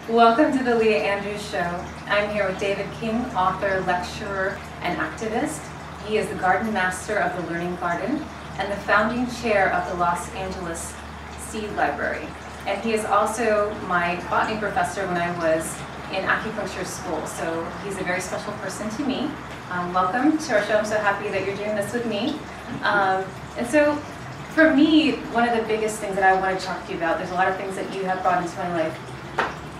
Welcome to the Leah Andrews Show. I'm here with David King, author, lecturer, and activist. He is the garden master of the Learning Garden and the founding chair of the Los Angeles Seed Library. And he is also my botany professor when I was in acupuncture school, so he's a very special person to me. Welcome to our show. I'm so happy that you're doing this with me. And so for me, one of the biggest things that I want to talk to you about, there's a lot of things that you have brought into my life,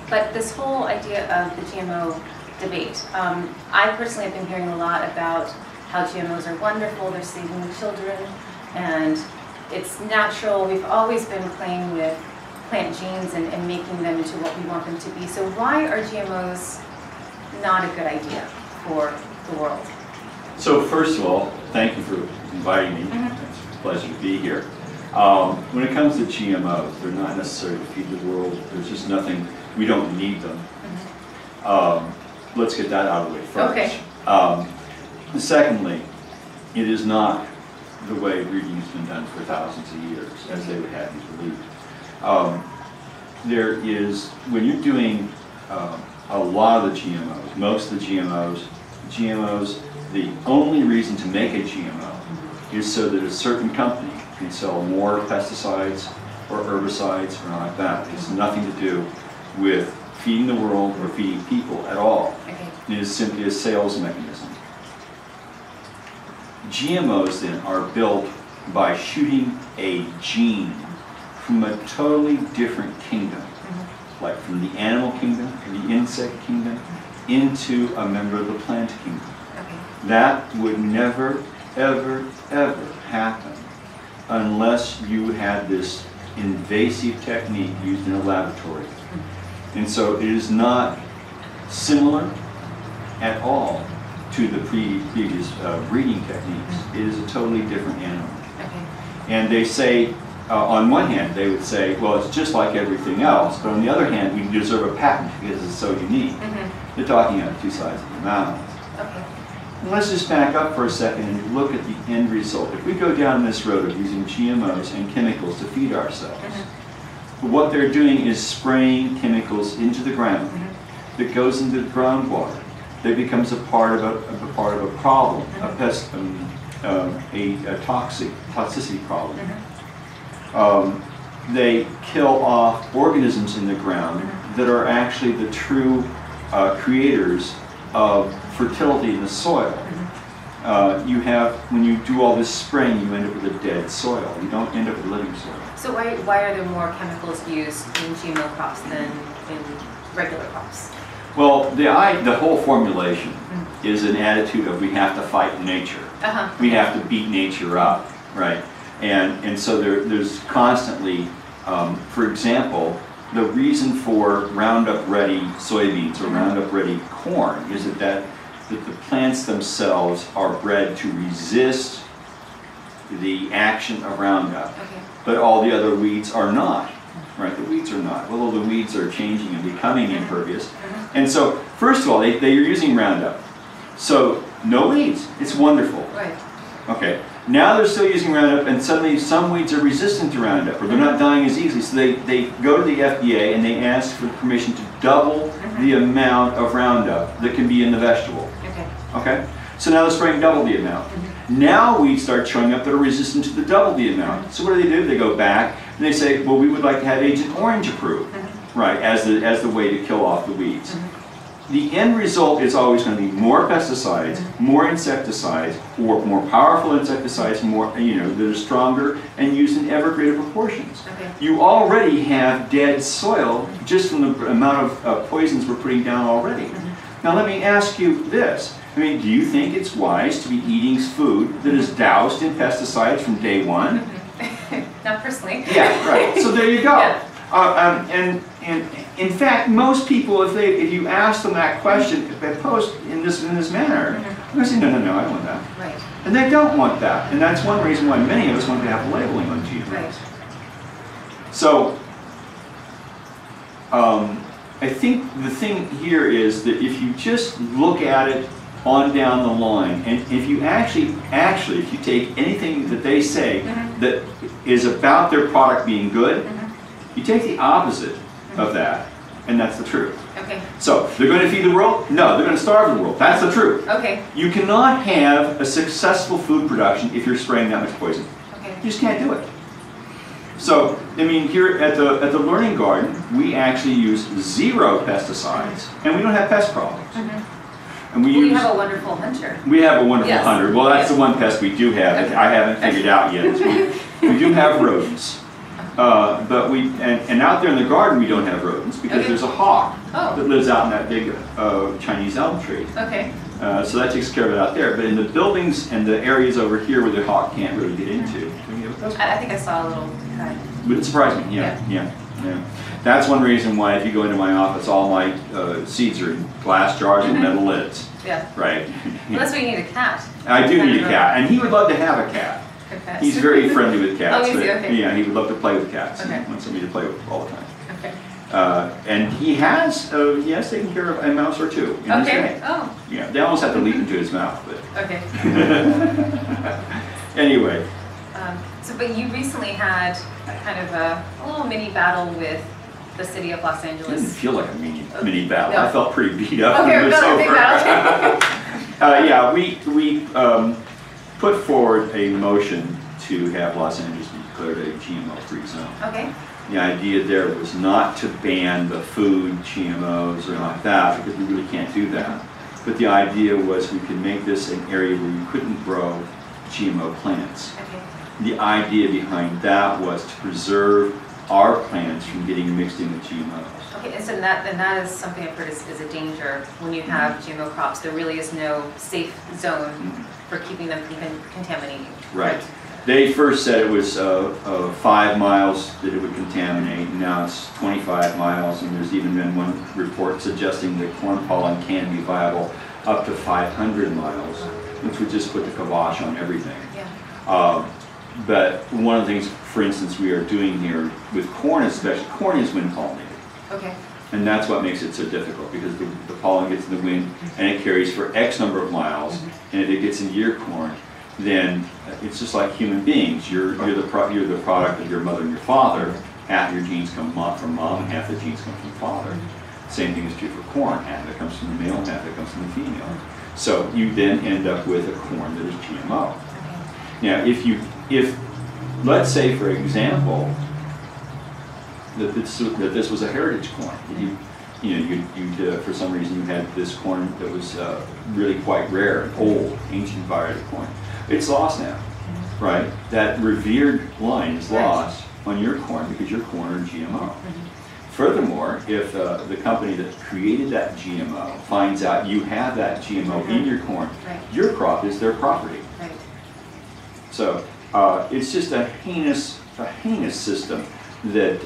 but this whole idea of the GMO debate. I personally have been hearing a lot about how GMOs are wonderful, they're saving the children, and it's natural. We've always been playing with plant genes and making them into what we want them to be. So why are GMOs not a good idea for the world? So first of all, thank you for inviting me. It's a pleasure to be here. When it comes to GMOs, they're not necessary to feed the world. There's just nothing, we don't need them. Let's get that out of the way first. Okay. Secondly, it is not the way breeding has been done for thousands of years, as they would have you believe. There is, when you're doing a lot of the GMOs, most of the GMOs, the only reason to make a GMO is so that a certain company can sell more pesticides or herbicides or like that. It has nothing to do with feeding the world or feeding people at all. Okay. It is simply a sales mechanism. GMOs then are built by shooting a gene from a totally different kingdom, like from the animal kingdom, the insect kingdom, into a member of the plant kingdom. Okay. That would never, ever, ever happen unless you had this invasive technique used in a laboratory. And so it is not similar at all to the previous breeding techniques. It is a totally different animal. Okay. And they say, on one hand, they would say, well, it's just like everything else, but on the other hand, we deserve a patent because it's so unique. They're talking out of two sides of the mouth. Okay. And let's just back up for a second and look at the end result. If we go down this road of using GMOs and chemicals to feed ourselves, what they're doing is spraying chemicals into the ground that goes into the groundwater. That becomes a part of a problem, a toxicity problem. They kill off organisms in the ground that are actually the true creators of fertility in the soil. When you do all this spraying, you end up with a dead soil. You don't end up with living soil. So why are there more chemicals used in GMO crops than in regular crops? Well, the whole formulation is an attitude of we have to fight nature. We have to beat nature up, right? And so there's constantly, for example, the reason for Roundup Ready soybeans or Roundup Ready corn is that the plants themselves are bred to resist the action of Roundup, but all the other weeds are not. Right, the weeds are not. Well, the weeds are changing and becoming impervious. And so, first of all, they're using Roundup. So, no weeds. It's wonderful. Right. Okay. Now they're still using Roundup, and suddenly some weeds are resistant to Roundup, or they're not dying as easily. So they go to the FDA and they ask for permission to double the amount of Roundup that can be in the vegetable. Okay. Okay? So now they're spraying double the amount. Now weeds start showing up that are resistant to the double the amount. So what do? They go back and they say, well, we would like to have Agent Orange approved, right, as the way to kill off the weeds. The end result is always going to be more pesticides, more insecticides, or more powerful insecticides, more that are stronger and used in ever greater proportions. Okay. You already have dead soil just from the amount of poisons we're putting down already. Now let me ask you this. I mean, do you think it's wise to be eating food that is doused in pesticides from day one? Not personally. Yeah, right. So there you go. Yeah. And in fact, most people, if you ask them that question, if they post in this manner, they're going to say, no, I don't want that. Right. And they don't want that. And that's one reason why many of us want to have labeling on GMOs. Right. So, I think the thing here is that if you just look at it on down the line, and if you actually, if you take anything that they say that is about their product being good, you take the opposite of that, And that's the truth. Okay. So, they're going to feed the world? No, they're going to starve the world. That's the truth. Okay. You cannot have a successful food production if you're spraying that much poison. Okay. You just can't do it. So, I mean, here at the Learning Garden, we actually use 0 pesticides, and we don't have pest problems. And we have a wonderful hunter. We have a wonderful hunter. Well, that's the one pest we do have that I haven't figured out yet. We do have rodents. But and out there in the garden we don't have rodents because there's a hawk that lives out in that big Chinese elm tree. Okay. So that takes care of it out there. But in the buildings and the areas over here where the hawk can't really get into, I think I saw a little. Would it surprise me? Yeah. That's one reason why if you go into my office, all my seeds are in glass jars with metal lids. Yeah. Right. Well, that's why you need a cat. I do need a cat, and he would love to have a cat. He's very friendly with cats. Oh, is he? Okay. Yeah, he would love to play with cats. Okay. He wants somebody to play with all the time. Okay. And he has taken care of a mouse or two. In his day. Oh. Yeah, they almost have to leap into his mouth, but. Okay. Anyway. But you recently had a kind of a little mini battle with the city of Los Angeles. It didn't feel like a mini battle. No. I felt pretty beat up. Okay, when it was really over. big battle. Yeah, we put forward a motion to have Los Angeles be declared a GMO-free zone. Okay. The idea there was not to ban the food, GMOs, or like that, because we really can't do that. But the idea was we could make this an area where you couldn't grow GMO plants. Okay. The idea behind that was to preserve our plants from getting mixed in with GMOs. Okay, and so that is something I've heard is a danger when you have GMO crops. There really is no safe zone for keeping them from contaminating. Right. They first said it was 5 miles that it would contaminate, and now it's 25 miles, and there's even been one report suggesting that corn pollen can be viable up to 500 miles, which would just put the kibosh on everything. Yeah. But one of the things, for instance, we are doing here with corn especially, corn is wind pollinated. Okay. And that's what makes it so difficult, because the pollen gets in the wind and it carries for X number of miles, and if it gets into your corn, then it's just like human beings. You're the product of your mother and your father. Half your genes come from mom, and half the genes come from father. Same thing is true for corn. Half of it comes from the male, and half of it comes from the female. So you then end up with a corn that is GMO. Now, if let's say, for example, that this was a heritage corn, you for some reason you had this corn that was really quite rare, old, ancient variety corn. It's lost now, right? That revered line is lost on your corn because your corn are GMO. Furthermore, if the company that created that GMO finds out you have that GMO in your corn, your crop is their property. So it's just a heinous system that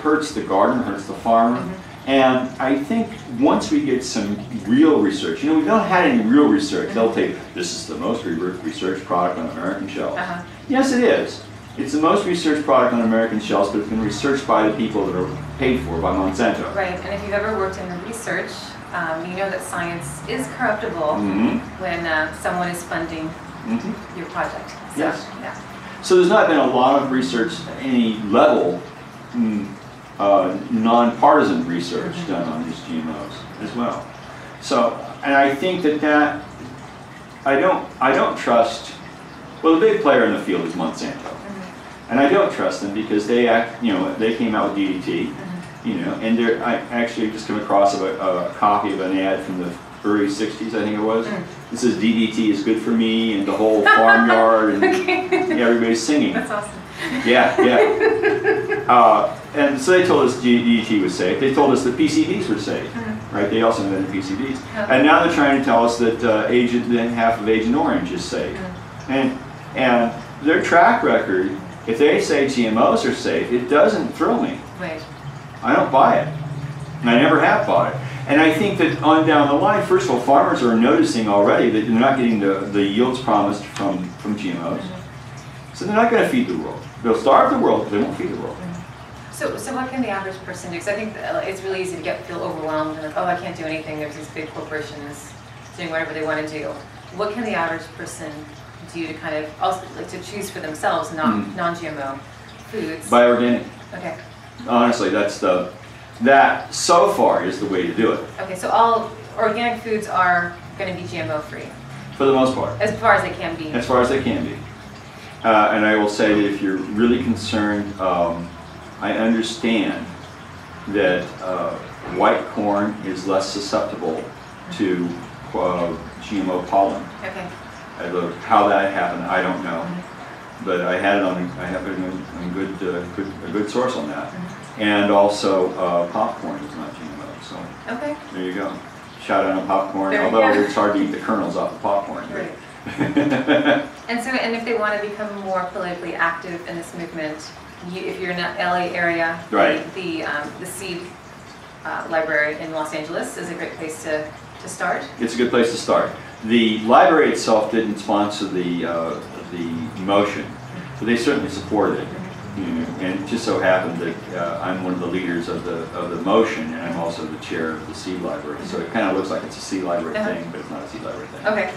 hurts the gardener, hurts the farmer. And I think once we get some real research, we've not had any real research. They'll take, this is the most researched product on American shelves. Yes, it is. It's the most researched product on American shelves, but it's been researched by the people that are paid for by Monsanto. Right, and if you've ever worked in the research, you know that science is corruptible when someone is funding your project. So, yes. Yeah. So there's not been a lot of research at any level, non-partisan research done on these GMOs as well. So, and I think that I don't trust. Well, the big player in the field is Monsanto, and I don't trust them because they they came out with DDT, and I actually just came across a copy of an ad from the early 60s, I think it was. It says DDT is good for me, and the whole farmyard, and everybody's singing. That's awesome. Yeah. And so they told us DDT was safe. They told us that PCBs were safe, right? They also invented PCBs. And now they're trying to tell us that half of Agent Orange is safe. And their track record, if they say GMOs are safe, it doesn't thrill me. Right. I don't buy it. And I never have bought it. And I think that on down the line, first of all, farmers are noticing already that they're not getting the yields promised from GMOs. So they're not going to feed the world. They'll starve the world, but they won't feed the world. So what can the average person do? Because I think it's really easy to feel overwhelmed and like, oh, I can't do anything. There's these big corporations doing whatever they want to do. What can the average person do to kind of also to choose for themselves non-GMO foods? Buy organic. Okay. Honestly, that's that so far is the way to do it. Okay, so all organic foods are going to be GMO free? For the most part. As far as they can be? As far as they can be. And I will say that if you're really concerned, I understand that white corn is less susceptible to GMO pollen. Okay. How that happened, I don't know. But I have it on a good source on that. And also popcorn is not GMO. So okay. There you go. Shout out on popcorn, There although it's hard to eat the kernels off the popcorn. Right. And if they want to become more politically active in this movement, if you're in the LA area, right. the seed library in Los Angeles is a great place to start. It's a good place to start. The library itself didn't sponsor the motion, but they certainly supported it. You know, and it just so happened that I'm one of the leaders of the motion, and I'm also the chair of the seed library. So it kind of looks like it's a seed library thing, but it's not a seed library thing. Okay.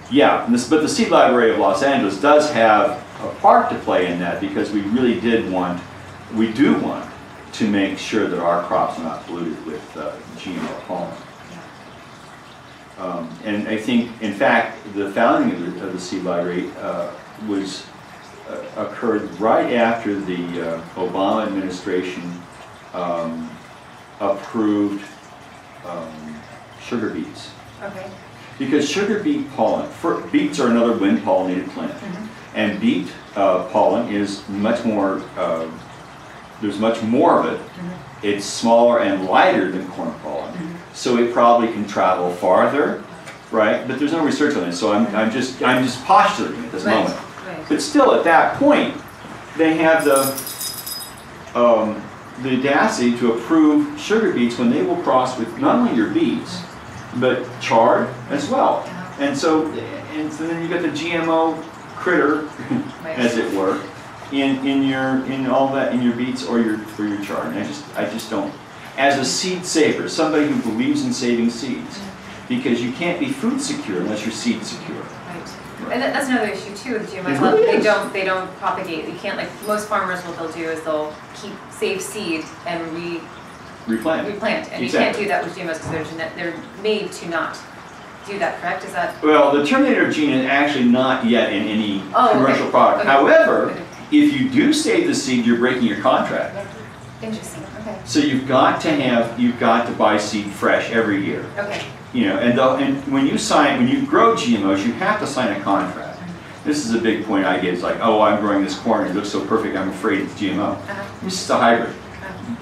Yeah, but the Seed Library of Los Angeles does have a part to play in that, because we really do want to make sure that our crops are not polluted with GMO pollen. And I think, in fact, the founding of the Seed Library occurred right after the Obama administration approved sugar beets. Okay. Because sugar beet pollen, beets are another wind pollinated plant, and beet pollen is much more, there's much more of it. It's smaller and lighter than corn pollen, so it probably can travel farther, right? But there's no research on it, so I'm just postulating at this moment. Right. But still, at that point, they have the audacity to approve sugar beets when they will cross with not only your beets, but chard as well. And so then you get the GMO critter, as it were, in all that, in your beets or your chard. And I just don't. As a seed saver, somebody who believes in saving seeds, because you can't be food secure unless you're seed secure. Right. And that's another issue too with GMOs. They don't propagate. You can't, like most farmers, what they'll do is they'll save seed and replant. And you can't do that with GMOs because they're made to not do that, correct? Is that? Well, the Terminator gene is actually not yet in any commercial product. Okay. However, if you do save the seed, you're breaking your contract. Interesting. Okay. So you've got to buy seed fresh every year. Okay. You know, and when you grow GMOs, you have to sign a contract. This is a big point I get. It's like, oh, I'm growing this corn, it looks so perfect, I'm afraid it's GMO. This is a hybrid,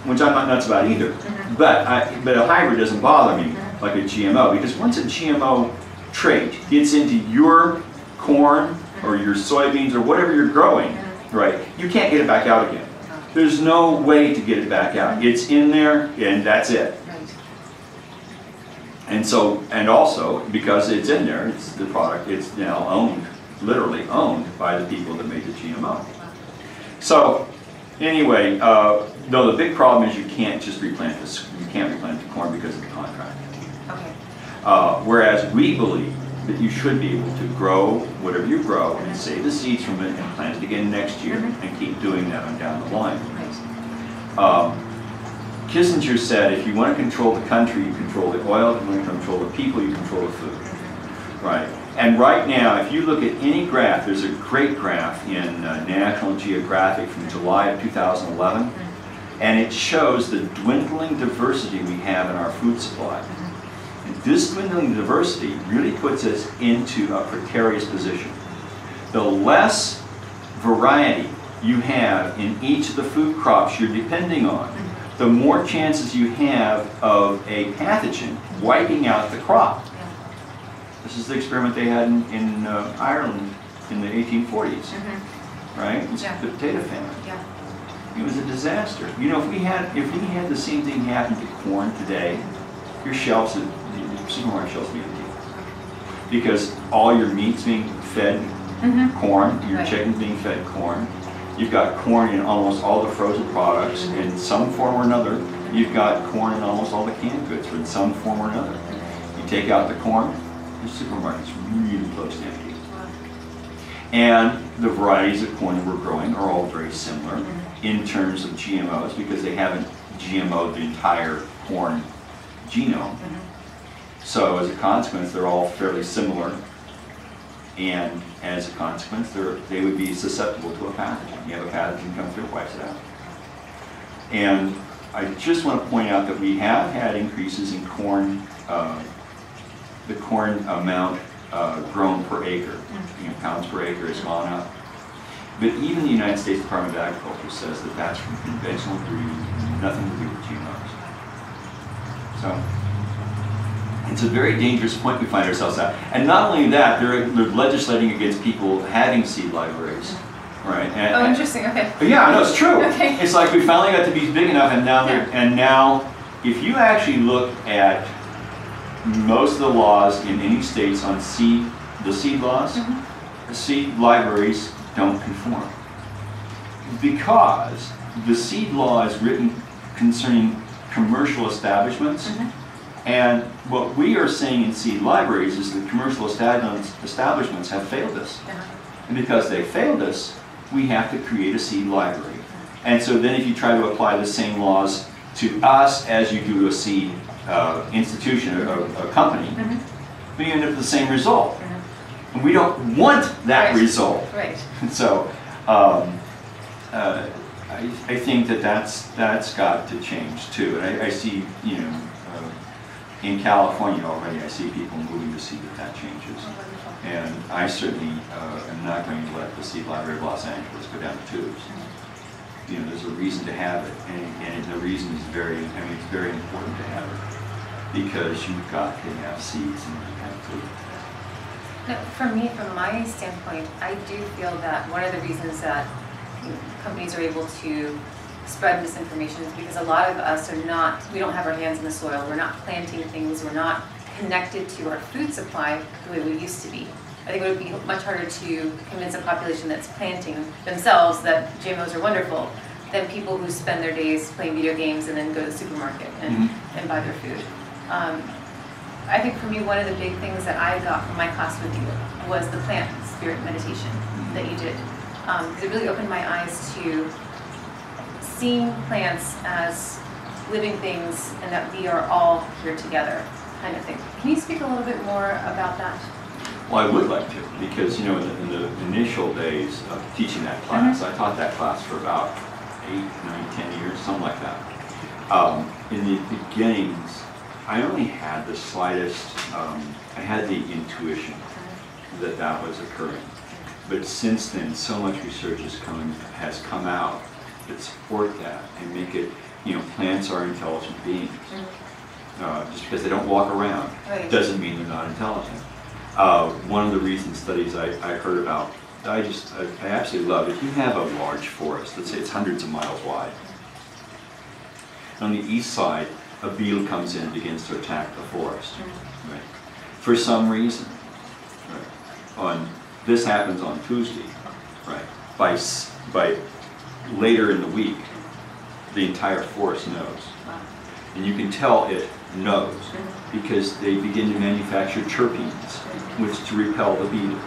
which I'm not nuts about either. But a hybrid doesn't bother me like a GMO, because once a GMO trait gets into your corn or your soybeans or whatever you're growing, right, you can't get it back out again. There's no way to get it back out. It's in there, and that's it. And also, because it's in there, it's the product, it's now owned, literally owned by the people that made the GMO. So, anyway, no, the big problem is you can't just replant this. You can't replant the corn because of the contract. Okay. Whereas we believe that you should be able to grow whatever you grow and save the seeds from it and plant it again next year and keep doing that on down the line. Kissinger said, if you want to control the country, you control the oil. If you want to control the people, you control the food. Right. And right now, if you look at any graph, there's a great graph in National Geographic from July of 2011, and it shows the dwindling diversity we have in our food supply. And this dwindling diversity really puts us into a precarious position. The less variety you have in each of the food crops you're depending on, the more chances you have of a pathogen wiping out the crop. This is the experiment they had in Ireland in the 1840s, right? It was the potato famine. It was a disaster. You know, if we had the same thing happen to corn today, your shelves, your supermarket shelves would be empty, because all your meat's being fed corn, your chicken's being fed corn. You've got corn in almost all the frozen products in some form or another. You've got corn in almost all the canned goods in some form or another. You take out the corn, the supermarket's really close to empty. And the varieties of corn that we're growing are all very similar in terms of GMOs because they haven't GMO'd the entire corn genome. So as a consequence, they're all fairly similar, and as a consequence, they would be susceptible to a pathogen. You have a pathogen come through, wipes it out. And I just want to point out that we have had increases in corn, the corn amount grown per acre, pounds per acre has gone up. But even the United States Department of Agriculture says that that's from conventional breeding, nothing to do with GMOs. So it's a very dangerous point we find ourselves at. And not only that, they're legislating against people having seed libraries. Right. And, interesting. Okay. Yeah, no, it's true. Okay. It's like we finally got to be big enough, and now, if you actually look at most of the laws in any states on the seed laws, the seed libraries don't conform because the seed law is written concerning commercial establishments, and what we are saying in seed libraries is that commercial establishments have failed us, and because they failed us, we have to create a seed library. And so then if you try to apply the same laws to us as you do to a seed institution or a company, we end up with the same result. And we don't want that result. Right. So I think that's got to change too. And I see, in California already, I see people moving to see that changes. And I certainly am not going to let the Seed Library of Los Angeles go down the tubes. There's a reason to have it, and the reason is it's very important to have it because you've got to have seeds and you have food. Now, for me, from my standpoint, I do feel that one of the reasons that companies are able to spread misinformation is because a lot of us we don't have our hands in the soil, we're not planting things, we're not connected to our food supply the way we used to be. I think it would be much harder to convince a population that's planting themselves that GMOs are wonderful than people who spend their days playing video games and then go to the supermarket and buy their food. I think for me, one of the big things that I got from my class with you was the plant spirit meditation that you did. Because it really opened my eyes to seeing plants as living things and that we are all here together kind of thing. Can you speak a little bit more about that? Well, I would like to, because in the initial days of teaching that class, I taught that class for about 8, 9, 10 years, something like that. In the beginnings, I only had the slightest, I had the intuition that that was occurring. But since then, so much research has come out that support that and make it, plants are intelligent beings. Just because they don't walk around doesn't mean they're not intelligent. One of the recent studies I heard about, I absolutely love, if you have a large forest, let's say it's hundreds of miles wide, on the east side, a beetle comes in and begins to attack the forest. Right? For some reason. Right? This happens on Tuesday. Right? By later in the week, the entire forest knows. And you can tell it knows because they begin to manufacture terpenes, which to repel the beetle.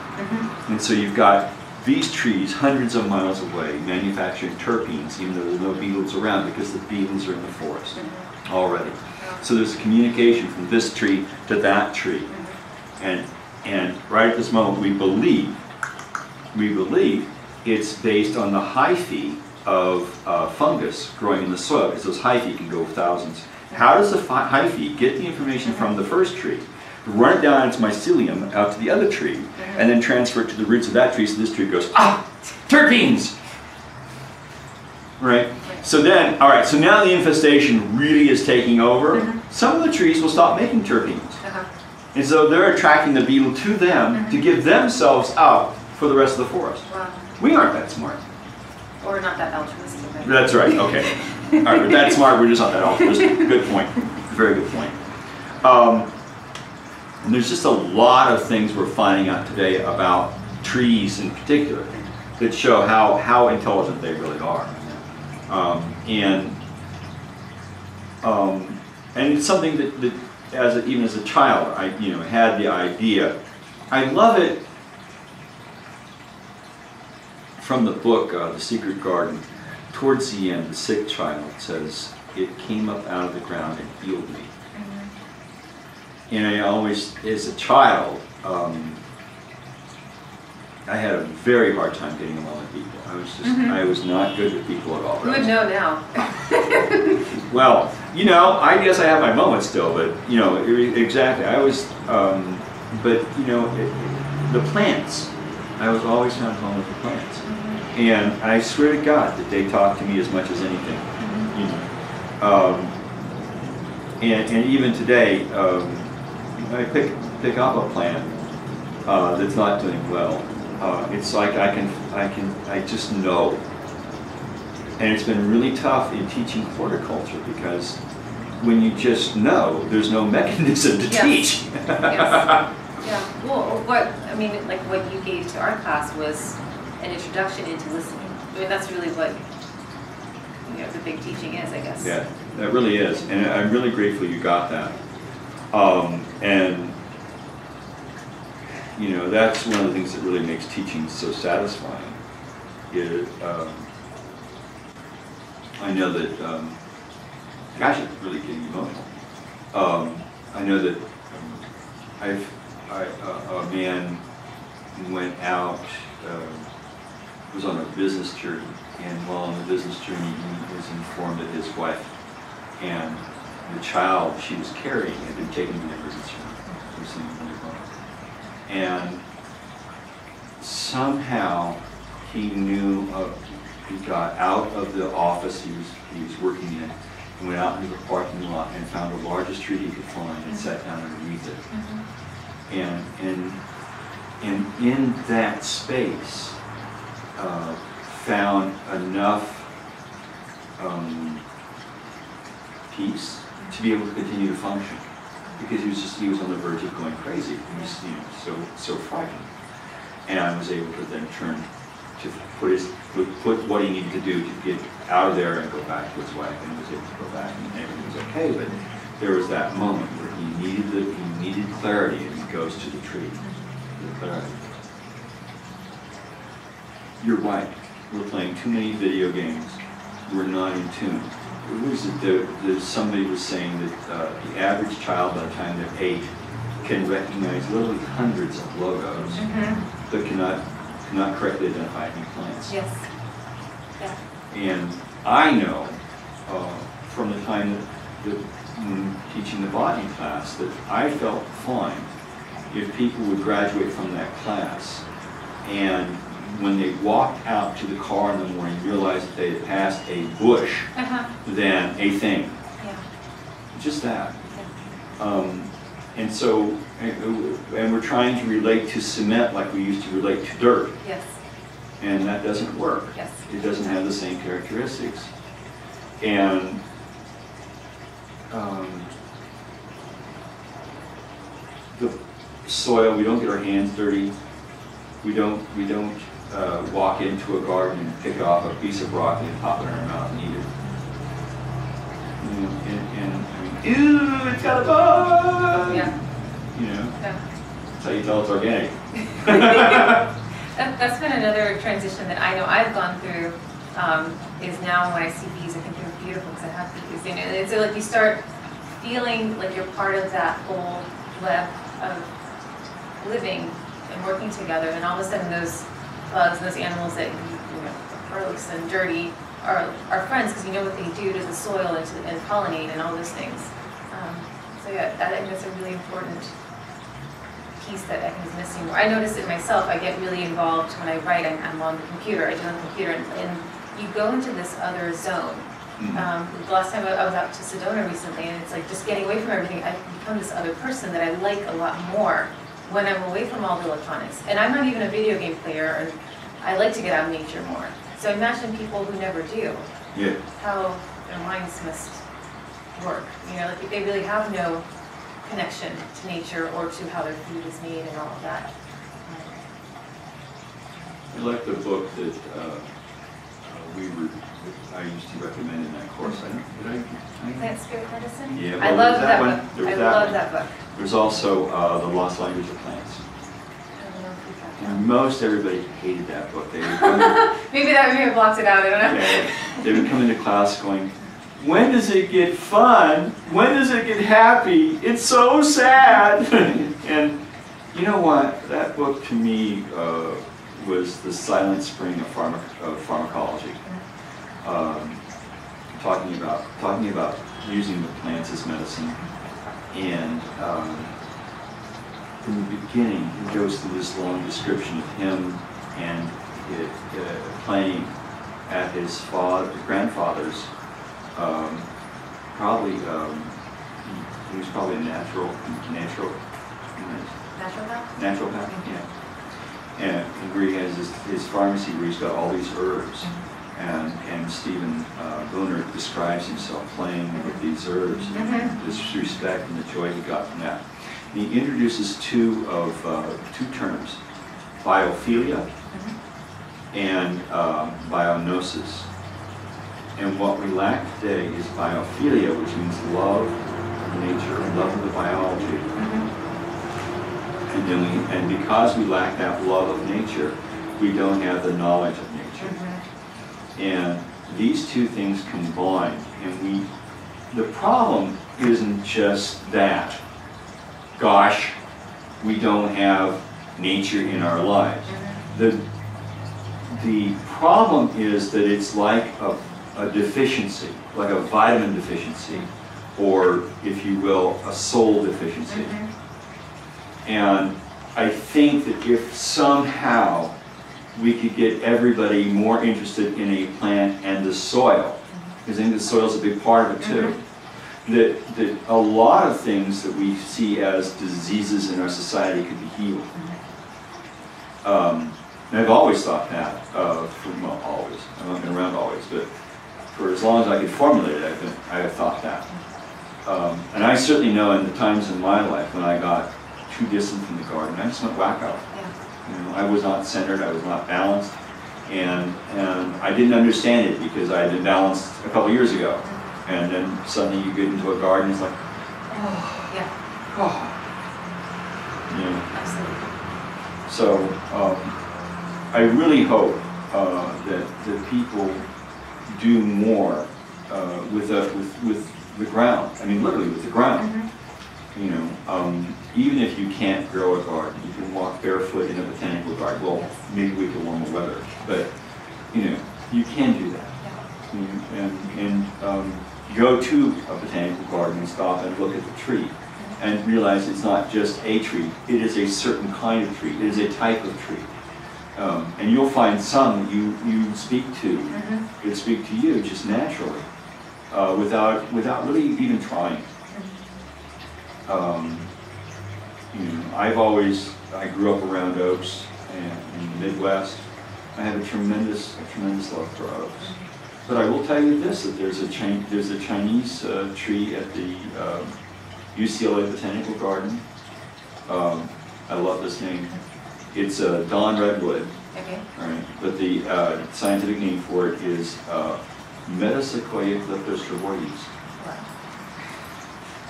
And so you've got these trees hundreds of miles away manufacturing terpenes, even though there's no beetles around because the beetles are in the forest already. So there's a communication from this tree to that tree. And right at this moment we believe it's based on the hyphae of fungus growing in the soil, because those hyphae can go thousands. How does the hyphae get the information from the first tree, run it down its mycelium out to the other tree, and then transfer it to the roots of that tree, so this tree goes, terpenes! Right? So then, all right, so now the infestation really is taking over. Some of the trees will stop making terpenes. And so they're attracting the beetle to them to give themselves out for the rest of the forest. Wow. We aren't that smart. Or not that altruistic. That's right, okay. All right, we're that smart, we're just not that altruistic. Good point. Very good point. And there's just a lot of things we're finding out today about trees in particular that show how intelligent they really are. And it's something that even as a child, I had the idea. I love it from the book, The Secret Garden, towards the end, the sick child says, "It came up out of the ground and healed me." And I always, as a child, I had a very hard time getting along with people. I was just, I was not good with people at all. Who would know now? Well, you know, I guess I have my moments still, but, you know, exactly. I was, but, you know, the plants, I was always found home with the plants. And I swear to God that they talk to me as much as anything, you know. And even today, I pick up a plant that's not doing well. It's like I just know. And it's been really tough in teaching horticulture because when you just know, there's no mechanism to teach. Yes. Yeah. Well, I mean, like what you gave to our class was an introduction into listening. I mean, that's really what, you know, the big teaching is, I guess. Yeah, that really is. And I'm really grateful you got that. And you know, that's one of the things that really makes teaching so satisfying. Is I know that, gosh, it's really getting emotional. I know that a man went out, was on a business journey, and while on the business journey, he was informed that his wife and the child she was carrying had been taken to the emergency room. And somehow he knew he got out of the office he was working in and went out into the parking lot and found the largest tree he could find and sat down underneath it. And in that space found enough peace to be able to continue to function. Because he was on the verge of going crazy. He was, you know, so frightened. And I was able to then turn to put what he needed to do to get out of there and go back to his wife, and he was able to go back and everything was okay. But there was that moment where he needed clarity, and he goes to the tree. The clarity. You're right. We're playing too many video games. We're not in tune. Somebody was saying that the average child, by the time they're 8, can recognize literally hundreds of logos, but cannot correctly identify any plants. Yes. Yeah. And I know from the time that teaching the botany class that I felt fine if people would graduate from that class and when they walked out to the car in the morning, realized that they had passed a bush than a thing. Yeah. Just that. Yeah. And so, and we're trying to relate to cement like we used to relate to dirt. Yes. And that doesn't work. Yes. It doesn't have the same characteristics. And the soil, we don't get our hands dirty. We don't walk into a garden and pick off a piece of rock and pop it in our mouth and eat it. And I mean, ew, it's got a bug! Yeah. You know? Yeah. That's how you tell it's organic. That's been another transition that I know I've gone through, is now when I see bees, I think they're beautiful because I have bees. You know, it's like you start feeling like you're part of that whole web of living and working together, and all of a sudden those bugs and those animals that you know are gross and dirty are friends because you know what they do to the soil and pollinate and all those things. So yeah, I think that's a really important piece that I think is missing. I notice it myself. I get really involved when I write. I'm on the computer. I do on the computer, and you go into this other zone. The last time I was out to Sedona recently, and it's like just getting away from everything. I become this other person that I like a lot more when I'm away from all the electronics. And I'm not even a video game player, and I like to get out in nature more. So imagine people who never do. Yeah. How their minds must work. You know, like they really have no connection to nature or to how their food is made and all of that. I like the book that I used to recommend in that course. Plant Spirit Medicine? Yeah, I love that book. I love that book. There's also The Lost Language of Plants. I don't know if you've got that. And most everybody hated that book. Maybe it blocked it out, I don't know. Yeah, They would come into class going, when does it get fun? When does it get happy? It's so sad. And you know what? That book to me was the silent spring of pharmacology. Talking about using the plants as medicine. And in the beginning, he goes through this long description of him and playing at his grandfather's. He was probably a naturopath, yeah. And where he has his pharmacy where he's got all these herbs. And Stephen Booner describes himself playing with these herbs, and this respect and the joy he got from that. And he introduces two terms, biophilia and bionosis. And what we lack today is biophilia, which means love of nature, love of the biology. And because we lack that love of nature, we don't have the knowledge of nature. And these two things combine, and the problem isn't just that, gosh, we don't have nature in our lives. The problem is that it's like a deficiency, like a vitamin deficiency, or if you will, a soul deficiency. And I think that if somehow we could get everybody more interested in a plant and the soil, because I think the soil is a big part of it too, that a lot of things that we see as diseases in our society could be healed. And I've always thought that, well, always, I've not been around always, but for as long as I could formulate it, I have thought that. And I certainly know in the times in my life when I got too distant from the garden, I just went wacko. You know, I was not centered, I was not balanced, and I didn't understand it because I had been balanced a couple years ago. And then suddenly you get into a garden, it's like, oh, yeah. Oh. You know. Absolutely. So I really hope that people do more with the ground. I mean, literally with the ground. You know, even if you can't grow a garden, you can walk barefoot in a botanical garden. Well, maybe we can warm the weather, but you know, you can do that. And go to a botanical garden and stop and look at the tree, and realize it's not just a tree; it is a certain kind of tree. It is a type of tree, and you'll find some that you speak to. It speak to you just naturally, without really even trying. You know, I grew up around oaks and in the Midwest. I have a tremendous love for oaks. But I will tell you this, that there's a Chinese tree at the UCLA Botanical Garden. I love this name. It's a Dawn Redwood. Okay. Right? But the scientific name for it is Metasequoia glyptosteroides.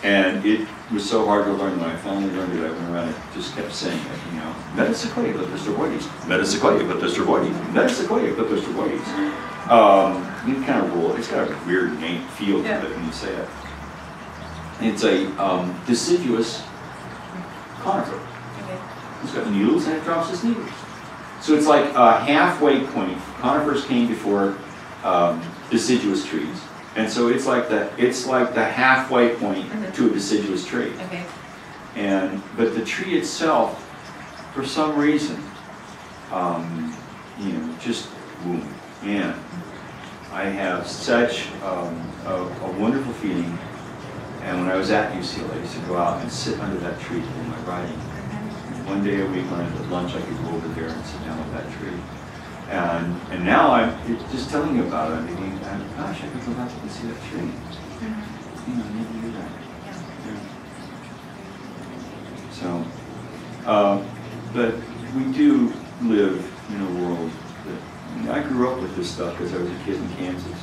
And it was so hard to learn. When I finally learned it, I went around and just kept saying it, you know, Metasequoia glyptosteroides, Metasequoia glyptosteroides, Metasequoia glyptosteroides. You kind of roll it. It's got a weird name, feel to it when you say it. It's a deciduous conifer. Okay. It's got needles and it drops its needles. So it's like a halfway point. Conifers came before deciduous trees. And so it's like the halfway point to a deciduous tree. Okay. But the tree itself, for some reason, you know, just boom. Man, I have such a wonderful feeling. And when I was at UCLA, I used to go out and sit under that tree doing my writing. And one day a week when I was at lunch, I could go over there and sit down with that tree. And now just telling you about it, I'm thinking, gosh, I could go back and see that tree. You know, I need to do that. So, but we do live in a world that, I grew up with this stuff because I was a kid in Kansas.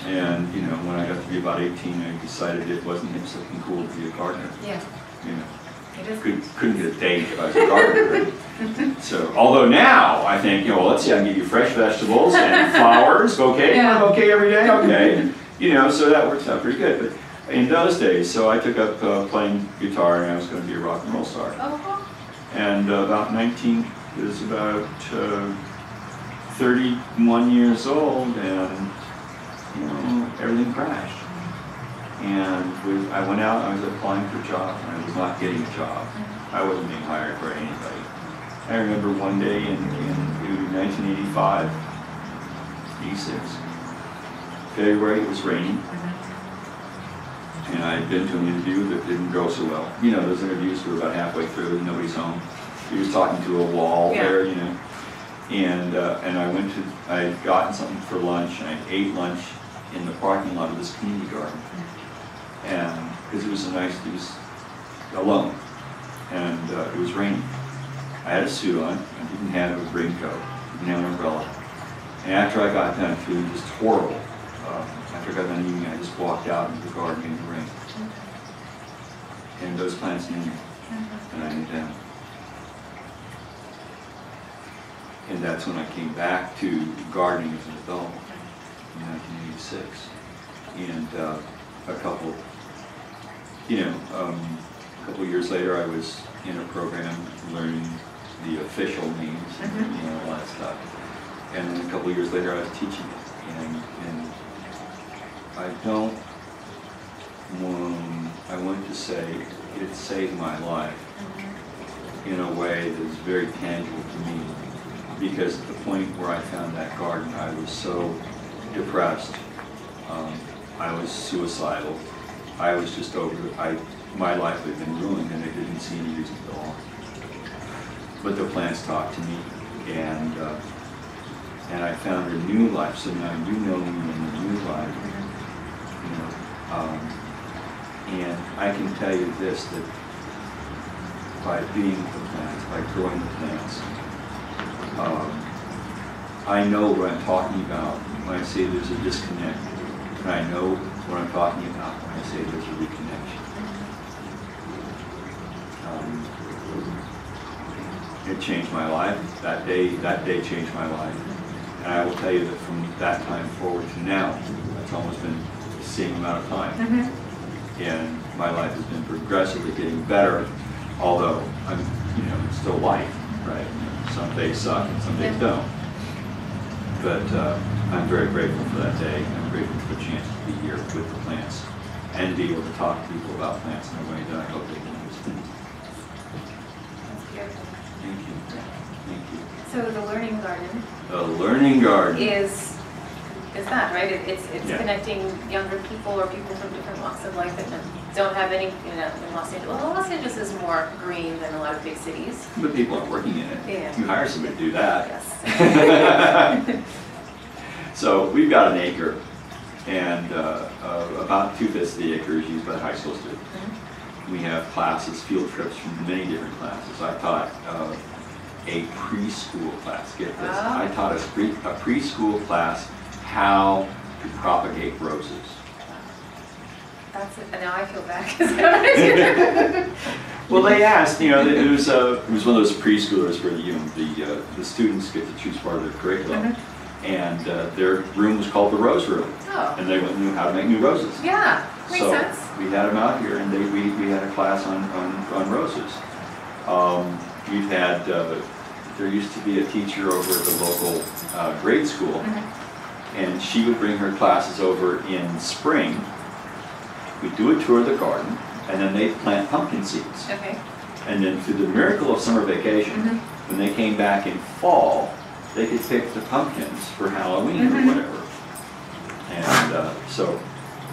And, you know, when I got to be about 18, I decided it wasn't hip, looking cool to be a gardener. Yeah. You know, couldn't get a date if I was a gardener. So, although now I think, well, let's see, I can get you fresh vegetables and flowers, bouquet, bouquet every day, okay. So that works out pretty good. But in those days, so I took up playing guitar, and I was going to be a rock and roll star. And about 31 years old, and everything crashed. And I went out, I was applying for jobs, and I was not getting a job. I wasn't being hired by anybody. I remember one day in 1985, 86, February, it was raining. And I had been to an interview that didn't go so well. Those interviews were about halfway through and nobody's home. He was talking to a wall there, And I had gotten something for lunch, and I ate lunch in the parking lot of this community garden. And because it was alone, and it was raining. I had a suit on, I didn't have a raincoat, didn't have an umbrella. And after I got done feeling just horrible, after I got done eating, I just walked out into the garden in the rain. And those plants knew me, and I knew them. And that's when I came back to gardening as an adult in 1986. And a couple years later, I was in a program learning the official names, all that stuff. And then a couple years later, I was teaching it. And I want to say it saved my life in a way that is very tangible to me. Because at the point where I found that garden, I was so depressed. I was suicidal. I was just my life had been ruined, and I didn't see any reason to go on. But the plants talked to me, and I found a new life. So now you know me in a new life, and I can tell you this, that by being with the plants, by growing the plants, I know what I'm talking about when I say there's a disconnect, and I know what I'm talking about when I say there's a reconnection. It changed my life. That day changed my life. And I will tell you that from that time forward to now, it's almost been the same amount of time. And my life has been progressively getting better, although I'm, it's still life, right? Some days suck and some days don't. But I'm very grateful for that day. I'm grateful for the chance to be here with the plants and be able to talk to people about plants in a way that I hope they can understand. Thank you. Thank you. So the learning garden. The learning garden is that, right? It's connecting younger people or people from different walks of life that don't have any, in Los Angeles. Well, Los Angeles is more green than a lot of big cities. But people are working in it. Yeah. You hire somebody to do that. Yes. So we've got an acre, and about 2/5 of the acre is used by the high school students. We have classes, field trips from many different classes. I taught a preschool class. Get this. I taught a preschool class how to propagate roses. That's it. Now I feel bad. Well, they asked, it was one of those preschoolers where the students get to choose part of their curriculum, and their room was called the Rose Room, and they knew how to make new roses. Yeah, makes sense. We had them out here, and we had a class on roses. We've had there used to be a teacher over at the local grade school, and she would bring her classes over in spring. We'd do a tour of the garden, and then they'd plant pumpkin seeds. Okay. And then through the miracle of summer vacation, when they came back in fall, they could pick the pumpkins for Halloween or whatever. And so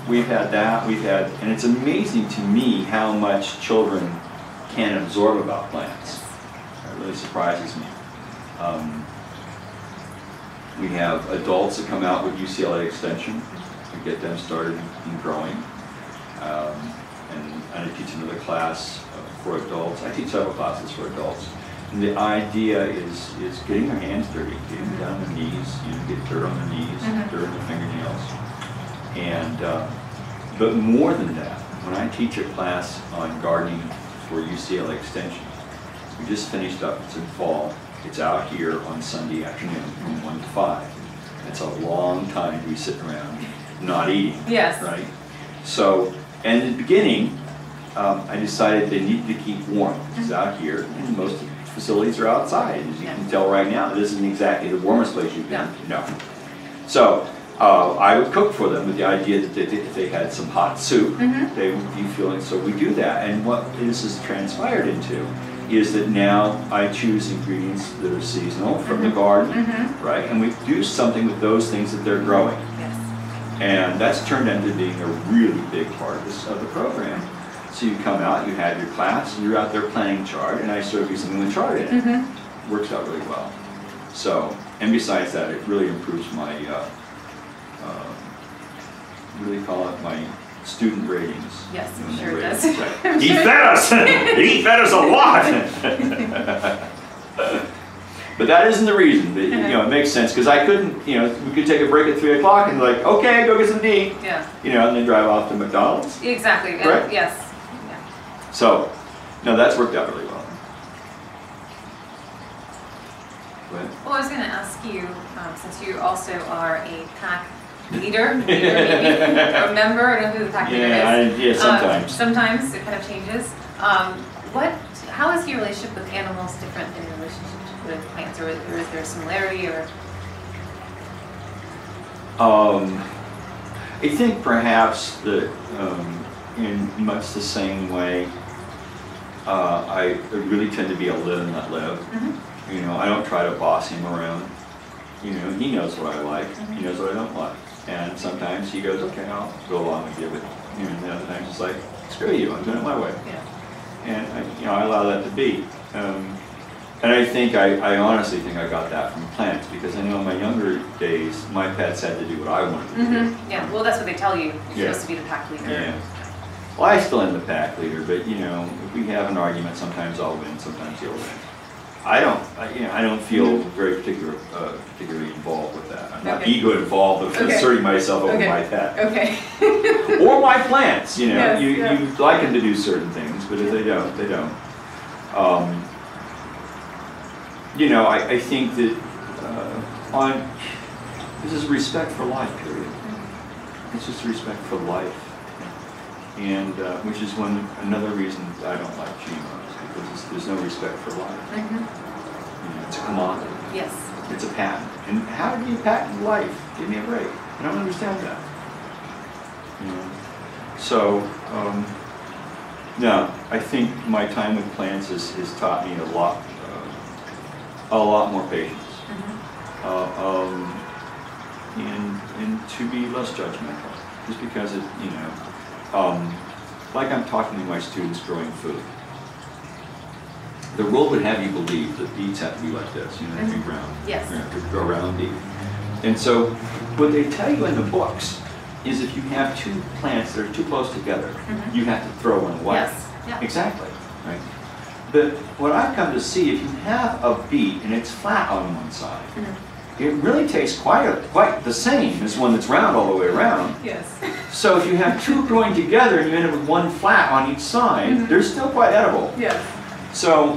we've had that. And it's amazing to me how much children can absorb about plants. It really surprises me. We have adults that come out with UCLA Extension to get them started in growing. And I teach another class for adults. I teach several classes for adults. And the idea is getting your hands dirty, getting down the knees, get dirt on the knees, dirt on the fingernails. And, but more than that, when I teach a class on gardening for UCLA Extension. We just finished up, it's in fall. It's out here on Sunday afternoon from 1 to 5. It's a long time to be sitting around not eating. Yes. Right? So, and in the beginning, I decided they needed to keep warm. It's out here, and most of the facilities are outside. As you can tell right now, this isn't exactly the warmest place you've been. No. So, I would cook for them with the idea that if they had some hot soup, they would be feeling, so we do that. And what this has transpired into is that now I choose ingredients that are seasonal from the garden, right? And we do something with those things that they're growing. Yes. And that's turned into being a really big part of the program. So you come out, you have your class, and you're out there planting chard, and I serve you something with chard in it. Works out really well. So, and besides that, it really improves my, really call it my student ratings. Yes, I'm sure it does. Right. He fed us! He fed us a lot! But that isn't the reason. But, you know, it makes sense, because I couldn't, you know, we could take a break at 3 o'clock and like, okay, go get some to eat. Yeah. You know, and then drive off to McDonald's. Exactly. Right? Yes. Yeah. So, no, that's worked out really well. Well, I was going to ask you, since you also are a pack leader, maybe, or member, I don't know who the pack leader is. Yeah, sometimes. Sometimes it kind of changes. How is your relationship with animals different than your relationship with plants, or is there a similarity, or? I think perhaps that in much the same way, I really tend to be a live and let live. You know, I don't try to boss him around. You know, he knows what I like. He knows what I don't like. And sometimes he goes, okay, I'll go along with you. But you know, and other times it's like, screw you, I'm doing it my way. Yeah. And you know, I allow that to be. And I think, I honestly think I got that from plants, because I know in my younger days, my pets had to do what I wanted to do. Yeah, well, that's what they tell you. You're supposed to be the pack leader. Yeah. Well, I still am the pack leader, but you know, if we have an argument, sometimes I'll win, sometimes he'll win. I don't feel very particularly involved with that. I'm not ego involved with asserting myself over my pet. Or my plants, you know. You like them to do certain things, but if they don't, they don't. You know, I think that this is respect for life, period. It's just respect for life. And which is another reason I don't like GMOs, because there's no respect for life. You know, it's a commodity. Yes. It's a patent. And how do you patent life? Give me a break. I don't understand that. You know? So, no, I think my time with plants has taught me a lot more patience. And to be less judgmental. Just because it, you know, like I'm talking to my students growing food. The rule would have you believe that beets have to be like this, you know, to be round. Yes. You know, to grow round beet. And so, what they tell you in the books is if you have two plants that are too close together, you have to throw one away. Yes. Yeah. Exactly. Right. But what I've come to see, if you have a beet and it's flat on one side, it really tastes quite the same as one that's round all the way around. Yes. So if you have two growing together and you end up with one flat on each side, they're still quite edible. Yes. So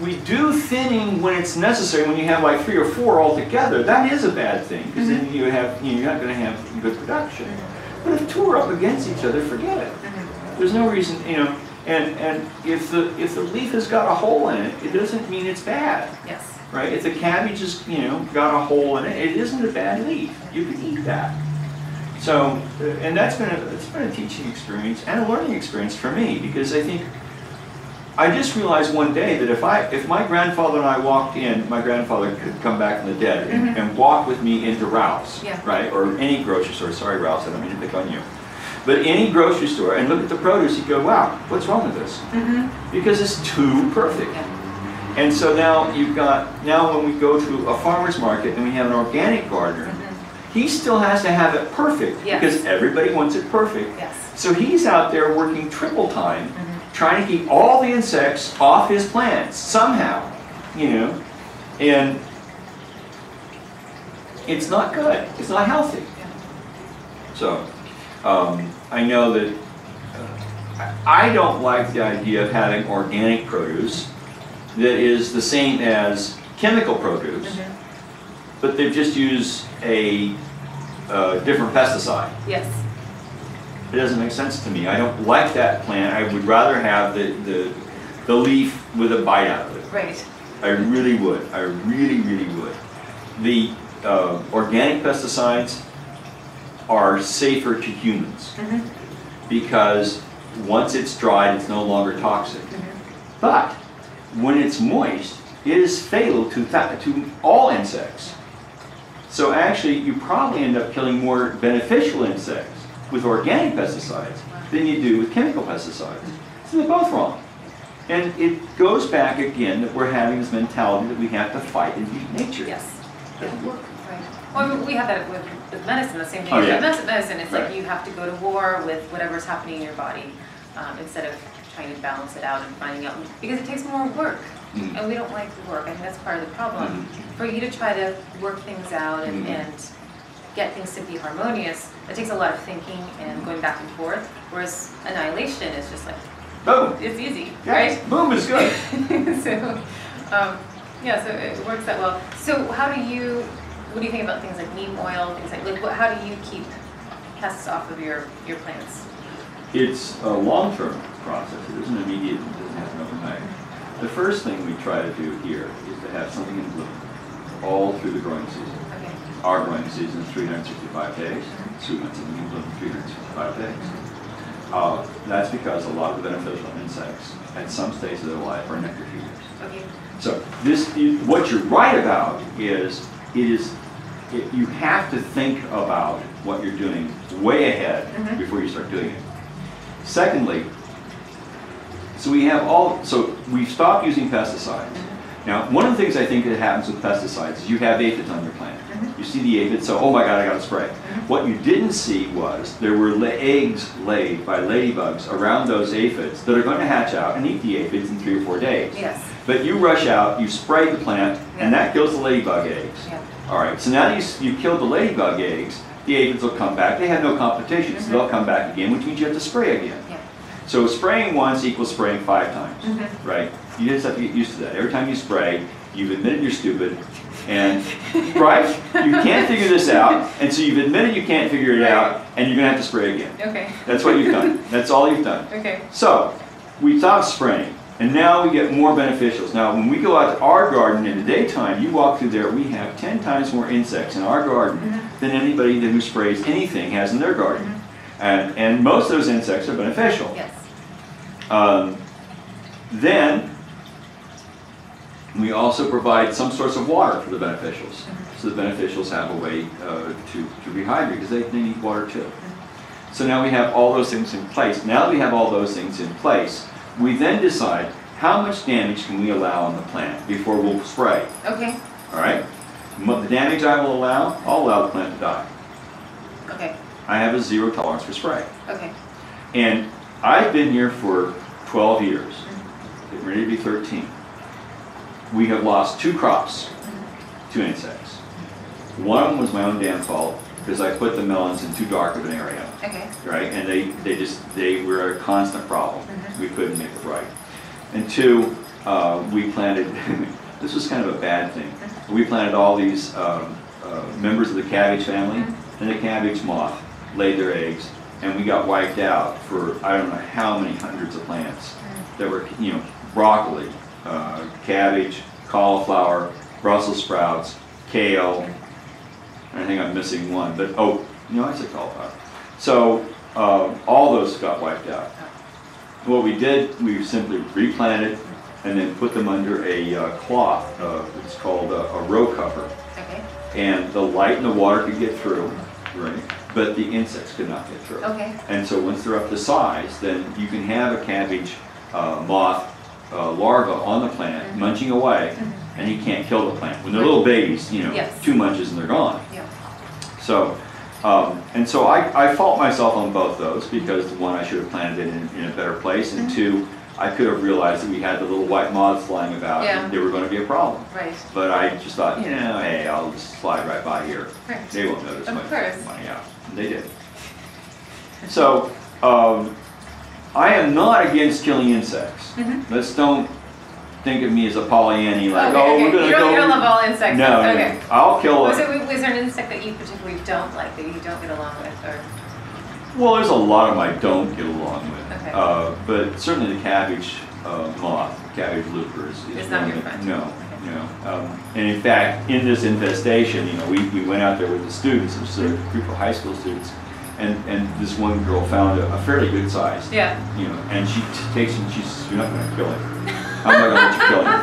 we do thinning when it's necessary. When you have like 3 or 4 all together, that is a bad thing, because then you're not going to have good production. But if 2 are up against each other, forget it. There's no reason, you know. And if the leaf has got a hole in it, it doesn't mean it's bad. Yes. Right? If the cabbage has, you know, got a hole in it, it isn't a bad leaf. You can eat that. So, and it's been a teaching experience and a learning experience for me, because I just realized one day that if my grandfather and I walked in, my grandfather could come back from the dead and walk with me into Ralph's, right? Or any grocery store. Sorry, Ralph's, I don't mean to pick on you. But any grocery store, and look at the produce, you go, wow, what's wrong with this? Because it's too perfect. And so now when we go to a farmer's market and we have an organic gardener, he still has to have it perfect, because everybody wants it perfect. So he's out there working triple time, trying to keep all the insects off his plants somehow, you know, and it's not good. It's not healthy. So I know that I don't like the idea of having organic produce that is the same as chemical produce, but they've just used a different pesticide. Yes. It doesn't make sense to me. I don't like that plant. I would rather have the leaf with a bite out of it. Right. I really would. I really, really would. The organic pesticides are safer to humans because once it's dried, it's no longer toxic. But when it's moist, it is fatal to all insects. So actually, you probably end up killing more beneficial insects with organic pesticides than you do with chemical pesticides. So they're both wrong. And it goes back again that we're having this mentality that we have to fight and beat nature. Yes. Right. Well, we have that with medicine, the same thing. Oh, yeah. Medicine, it's Right. like you have to go to war with whatever's happening in your body instead of trying to balance it out and finding out, because it takes more work. And we don't like the work. I think that's part of the problem. For you to try to work things out and get things to be harmonious, it takes a lot of thinking and going back and forth, whereas annihilation is just like, boom! It's easy, Yeah, right? boom is good. So, yeah, so it works that well. So what do you think about things like neem oil, things like how do you keep pests off of your plants? It's a long-term process. It isn't immediate. It doesn't happen overnight. The first thing we try to do here is to have something in bloom all through the growing season. Okay. Our growing season is 365 days, so we want something in bloom 365 days. That's because a lot of the beneficial insects at some stage of their life are nectar feeders. Okay. So what you're right about is you have to think about what you're doing way ahead before you start doing it. Secondly, so we've stopped using pesticides. Now, one of the things I think that happens with pesticides is you have aphids on your plant. You see the aphids, so oh my God, I got to spray. What you didn't see was there were eggs laid by ladybugs around those aphids that are going to hatch out and eat the aphids in 3 or 4 days. Yes. But you rush out, you spray the plant, and that kills the ladybug eggs. Yeah. All right, so now that you killed the ladybug eggs, the aphids will come back. They have no competition, so they'll come back again, which means you have to spray again. Yeah. So spraying once equals spraying 5 times, right? You just have to get used to that. Every time you spray, you've admitted you're stupid, and right? You can't figure this out, and so you've admitted you can't figure it out, and you're gonna have to spray again. Okay. That's what you've done. That's all you've done. Okay. So we stopped spraying, and now we get more beneficials. Now, when we go out to our garden in the daytime, you walk through there, we have 10 times more insects in our garden than anybody who sprays anything has in their garden. And most of those insects are beneficial. Yes. Then we also provide some source of water for the beneficials. So the beneficials have a way to rehydrate because they need water too. So now we have all those things in place. Now that we have all those things in place, we then decide how much damage can we allow on the plant before we'll spray. Okay. All right? The damage I will allow, I'll allow the plant to die. Okay. I have a 0 tolerance for spray. Okay. And I've been here for 12 years, getting ready to be 13. We have lost 2 crops to insects. One of them was my own damn fault because I put the melons in too dark of an area. Okay. Right? And they were a constant problem. We couldn't make it right. And 2, we planted, this was kind of a bad thing. We planted all these members of the cabbage family, and the cabbage moth laid their eggs, and we got wiped out for I don't know how many hundreds of plants that were, broccoli, cabbage, cauliflower, Brussels sprouts, kale. I think I'm missing one, but I said cauliflower. So all those got wiped out. What we did, we simply replanted and then put them under a cloth. It's called a row cover. Okay. And the light and the water could get through, right? But the insects could not get through. Okay. And so once they're up to size, then you can have a cabbage moth larva on the plant munching away, and you can't kill the plant. When they're little babies, Yes. 2 munches and they're gone. Yeah. So, and so I fault myself on both those because 1, I should have planted it in a better place, and 2, I could have realized that we had the little white moths flying about and they were going to be a problem. Right. But I just thought, hey, I'll just slide right by here. Right. They won't notice Of my course. yeah, they did. So, I am not against killing insects. Let's don't think of me as a Pollyanny, like, we're gonna go. You don't love all insects. No, okay. no. I'll kill Was there an insect that you particularly don't like, that you don't get along with, or? Well, there's a lot of them I don't get along with. Okay. But certainly the cabbage moth, cabbage looper is not your friend. No, no. And in fact, in this infestation, we went out there with the students, there's a group of high school students, and this one girl found a fairly good size. Yeah. And she takes it and she says, "You're not going to kill it. I'm not going to let you kill it."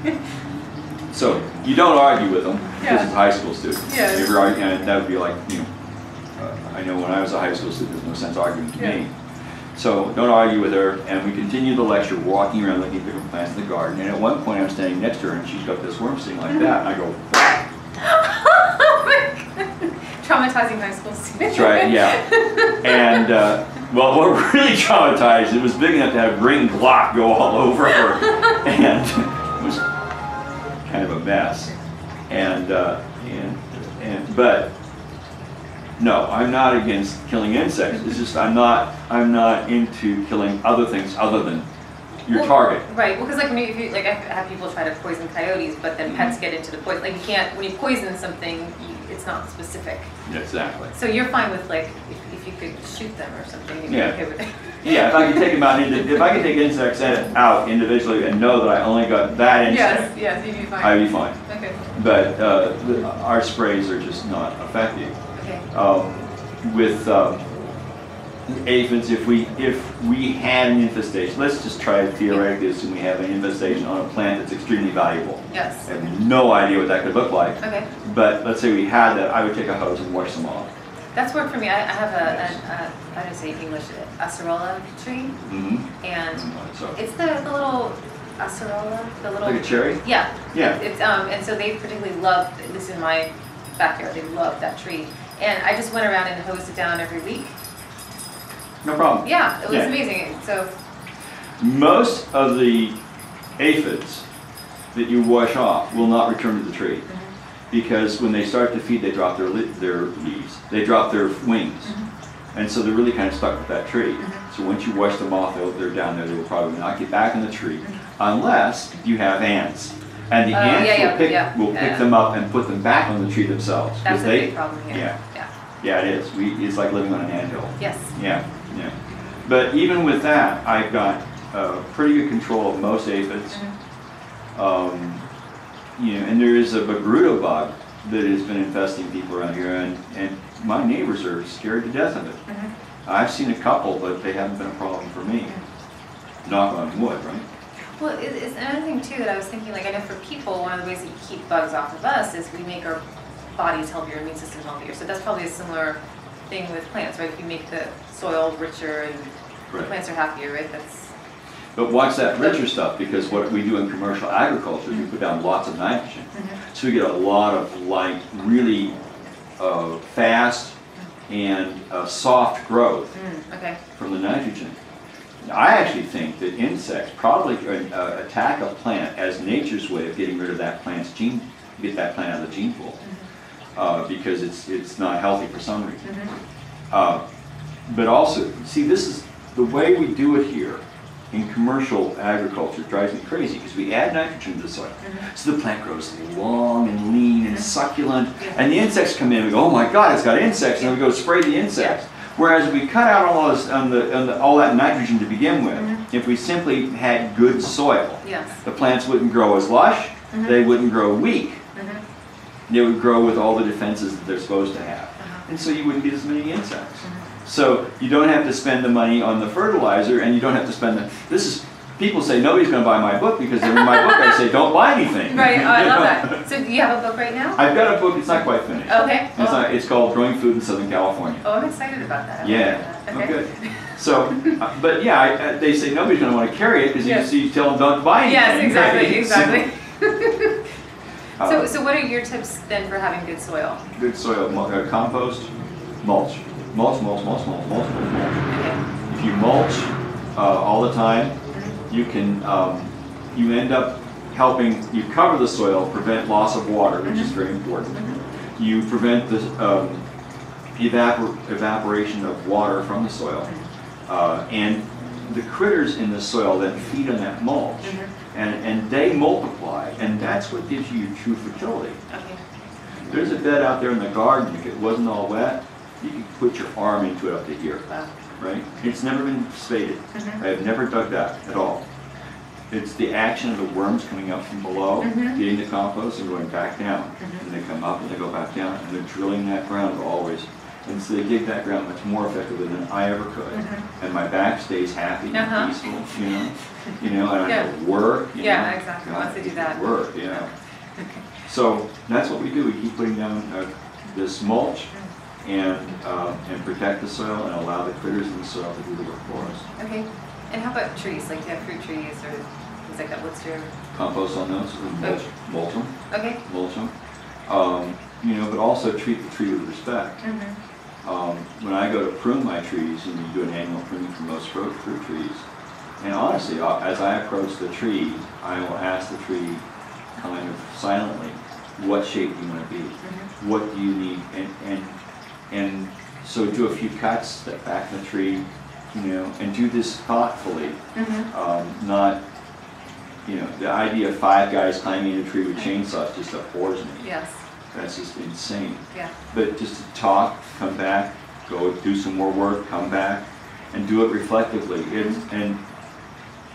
And so you don't argue with them because it's high school students. Yeah. If you're arguing, and that would be like, I know when I was a high school student, there's no sense arguing to me. So don't argue with her, and we continue the lecture, walking around looking at different plants in the garden. And at one point, I'm standing next to her, and she's got this worm sitting like that, and I go, oh my God. Traumatizing high school students. That's right, yeah. And well, what really traumatized, it was big enough to have green glock go all over her, and it was kind of a mess. But no, I'm not against killing insects. It's just I'm not into killing other things other than your target. Right. Well, because like I have people try to poison coyotes, but then pets get into the poison. Like you can't, when you poison something, it's not specific. Exactly. So you're fine with like if you could shoot them or something. You'd be okay with it. Yeah. If I could take them out, if I could take insects out individually and know that I only got that insect, yes, you'd be fine. I'd be fine. Okay. But our sprays are just not effective. Okay. With aphids, if we had an infestation, let's just try to theoretically assume we have an infestation on a plant that's extremely valuable. Yes. I have no idea what that could look like. Okay. But let's say we had that, I would take a hose and wash them off. That's worked for me. I have how do I say in English, acerola tree, and it's the little acerola, the little. Like a cherry? Yeah. Yeah. It's and so they particularly love, at least in my backyard, they love that tree. And I just went around and hosed it down every week. No problem. Yeah, it was amazing. So most of the aphids that you wash off will not return to the tree because when they start to feed, they drop their leaves, they drop their wings, and so they're really kind of stuck with that tree. So once you wash them off, they're down there. They will probably not get back in the tree unless you have ants. And the ants will pick them up and put them back on the tree themselves. That's a big problem here. Yeah, it is. It's like living on an anthill. Yes. Yeah. But even with that, I've got pretty good control of most aphids. And there is a bagrudo bug that has been infesting people around here, and my neighbors are scared to death of it. I've seen a couple, but they haven't been a problem for me. Knock on wood, right? Well, it's another thing too that I was thinking, like I know for people, one of the ways that you keep bugs off of us is we make our bodies healthier, immune system healthier. So that's probably a similar thing with plants, right? If you make the soil richer and the plants are happier, right? But watch that richer stuff, because what we do in commercial agriculture is we put down lots of nitrogen. So we get a lot of like really fast and soft growth from the nitrogen. I actually think that insects probably attack a plant as nature's way of getting rid of that plant's gene, get that plant out of the gene pool, because it's not healthy for some reason. But also, see, this is the way we do it here in commercial agriculture. Drives me crazy because we add nitrogen to the soil, so the plant grows long and lean and succulent, and the insects come in and we go, oh my God, it's got insects, and then we go spray the insects. Whereas if we cut out all this, all that nitrogen to begin with, if we simply had good soil, the plants wouldn't grow as lush, they wouldn't grow weak, they would grow with all the defenses that they're supposed to have. And so you wouldn't get as many insects. So you don't have to spend the money on the fertilizer, and you don't have to spend people say nobody's going to buy my book because in my book I say don't buy anything. Right, oh, I love that. So do you have a book right now? I've got a book, it's not quite finished. Okay. It's called Growing Food in Southern California. Oh, I'm excited about that. Okay. Good. So, but yeah, they say nobody's going to want to carry it because you tell them don't buy anything. Yes, exactly. So what are your tips then for having good soil? Good soil, compost, mulch. Mulch. If you mulch all the time, you can you end up helping you cover the soil, prevent loss of water, which is very important. You prevent the evaporation of water from the soil, And the critters in the soil then feed on that mulch, and they multiply, and that's what gives you your true fertility. Okay. There's a bed out there in the garden. If it wasn't all wet, you could put your arm into it up to here. Wow. Right? It's never been spaded. I have never dug that at all. It's the action of the worms coming up from below, getting the compost and going back down. And they come up and they go back down, and they're drilling that ground always. And so they dig that ground much more effectively than I ever could. And my back stays happy and peaceful, you know, and I have to work. Exactly. God, Once they do that. Work, So that's what we do. We keep putting down this mulch and protect the soil and allow the critters in the soil to do the work for us. Okay. And how about trees? Like, do you have fruit trees or things like that? What's your Compost on those, mulch them. Okay. Mulch them. You know, but also treat the tree with respect. When I go to prune my trees, and you do an annual pruning for most fruit trees, and honestly, as I approach the tree, I will ask the tree kind of silently, what shape do you want to be? What do you need? And so do a few cuts, step back in the tree, you know, and do this thoughtfully. Not, you know, the idea of 5 guys climbing a tree with chainsaws just abhors me. Yes. That's just insane. Yeah. But just to talk, come back, go do some more work, come back, and do it reflectively. And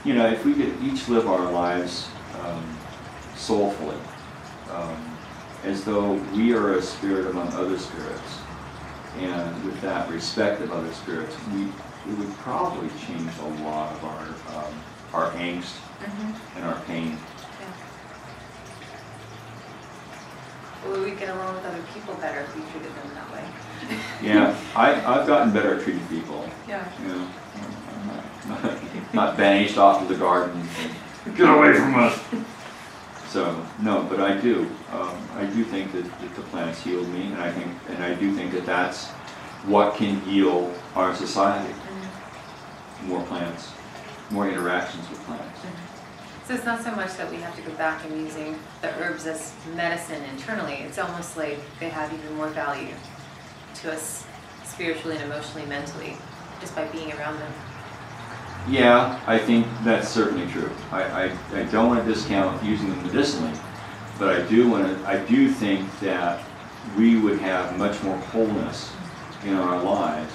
you know, if we could each live our lives soulfully, as though we are a spirit among other spirits, and with that respect of other spirits, it would probably change a lot of our angst and our pain. Well, we get along with other people better if we treated them that way. Yeah, I've gotten better at treating people. Yeah. You know, not banished off to the garden. And, get away from us. So no, but I do. I do think that the plants healed me, and I do think that that's what can heal our society. More plants, more interactions with plants. So it's not so much that we have to go back and using the herbs as medicine internally. It's almost like they have even more value to us spiritually and emotionally, mentally, just by being around them. Yeah, I think that's certainly true. I don't want to discount using them medicinally, but I do think that we would have much more wholeness in our lives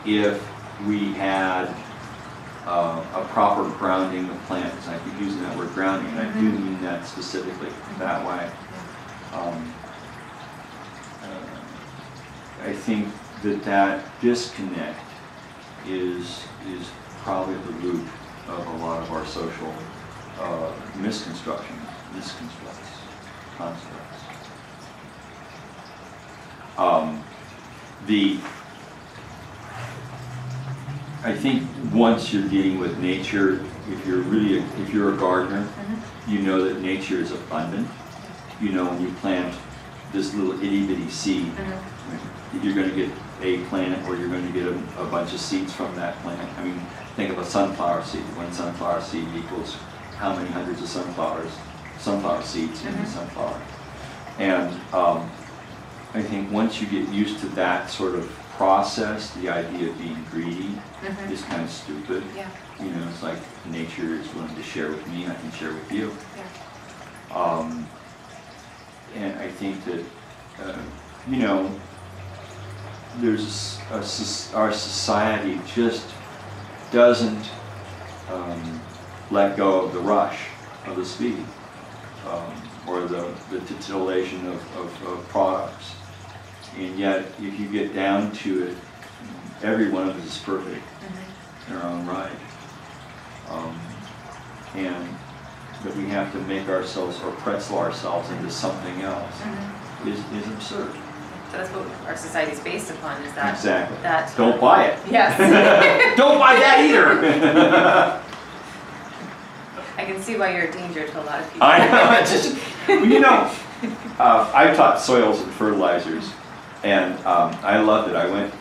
if we had a proper grounding of plants. I keep using that word grounding, and I do mean that specifically that way. I think that disconnect is probably the root of a lot of our social misconstructs. I think once you're dealing with nature, if you're a gardener, you know that nature is abundant. You know when you plant this little itty bitty seed, you're going to get a plant, or you're going to get a bunch of seeds from that plant. I mean, think of a sunflower seed. One sunflower seed equals how many hundreds of sunflower seeds in a sunflower. And I think once you get used to that sort of process, the idea of being greedy is kind of stupid. Yeah. You know, it's like nature is willing to share with me, I can share with you. Yeah. And I think that, you know, there's our society just doesn't let go of the rush of the speed, or the titillation of products. And yet, if you get down to it, every one of us is perfect in our own right. And that we have to make ourselves or pretzel ourselves into something else is absurd. So that's what our society is based upon, is that. Exactly. That, don't buy it. Yes. Don't buy that either. I can see why you're a danger to a lot of people. I know. It's just, you know, I taught soils and fertilizers, and I loved it.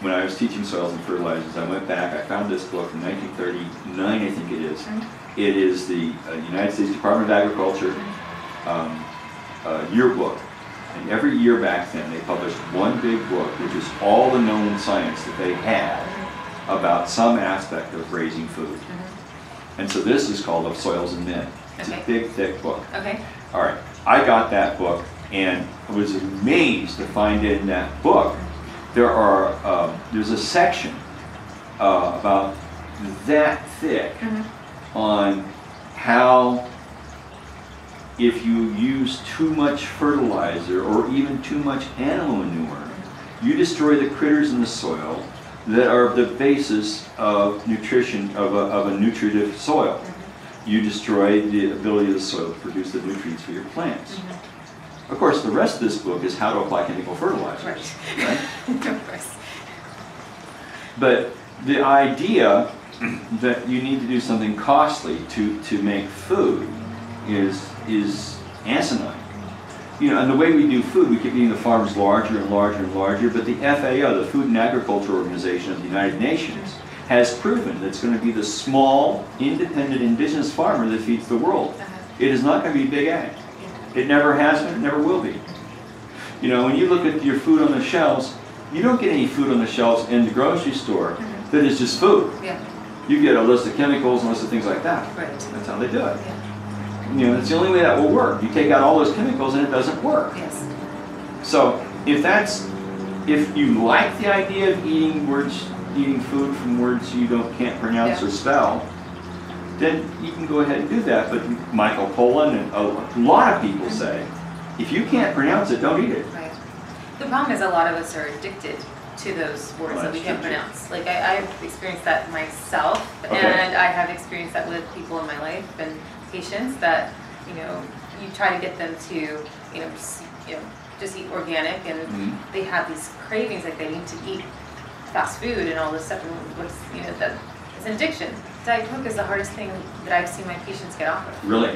When I was teaching soils and fertilizers, I went back, I found this book in 1939, I think it is. It is the United States Department of Agriculture yearbook. And every year back then, they published one big book, which is all the known science that they had about some aspect of raising food. And so this is called Of Soils and Men. It's a big, thick book. Okay. All right. I got that book and I was amazed to find in that book there's a section about that thick on how if you use too much fertilizer or even too much animal manure, you destroy the critters in the soil that are the basis of nutrition, of a nutritive soil. You destroy the ability of the soil to produce the nutrients for your plants. Of course, the rest of this book is how to apply chemical fertilizers. Right? Of course. But the idea that you need to do something costly to make food is asinine. You know, and the way we do food, we keep getting the farms larger and larger and larger, but the FAO, the Food and Agriculture Organization of the United Nations, has proven that it's going to be the small, independent, indigenous farmer that feeds the world. It is not going to be big ag. It never has been, it never will be. You know, when you look at your food on the shelves, you don't get any food on the shelves in the grocery store that is just food. Yeah. You get a list of chemicals and a list of things like that. Right. That's how they do it. Yeah. You know, it's the only way that will work. You take out all those chemicals and it doesn't work. Yes. So if you like the idea of eating food from words you can't pronounce or spell, then you can go ahead and do that. But Michael Pollan and a lot of people say, if you can't pronounce it, don't eat it. Right. The problem is a lot of us are addicted to those words that we can't pronounce. Like I've experienced that myself, and I have experienced that with people in my life and patients that, you know, you try to get them to, just eat organic, and they have these cravings, like they need to eat fast food and all this stuff, and what's, that it's an addiction. Diet Coke is the hardest thing that I've seen my patients get off of. Really?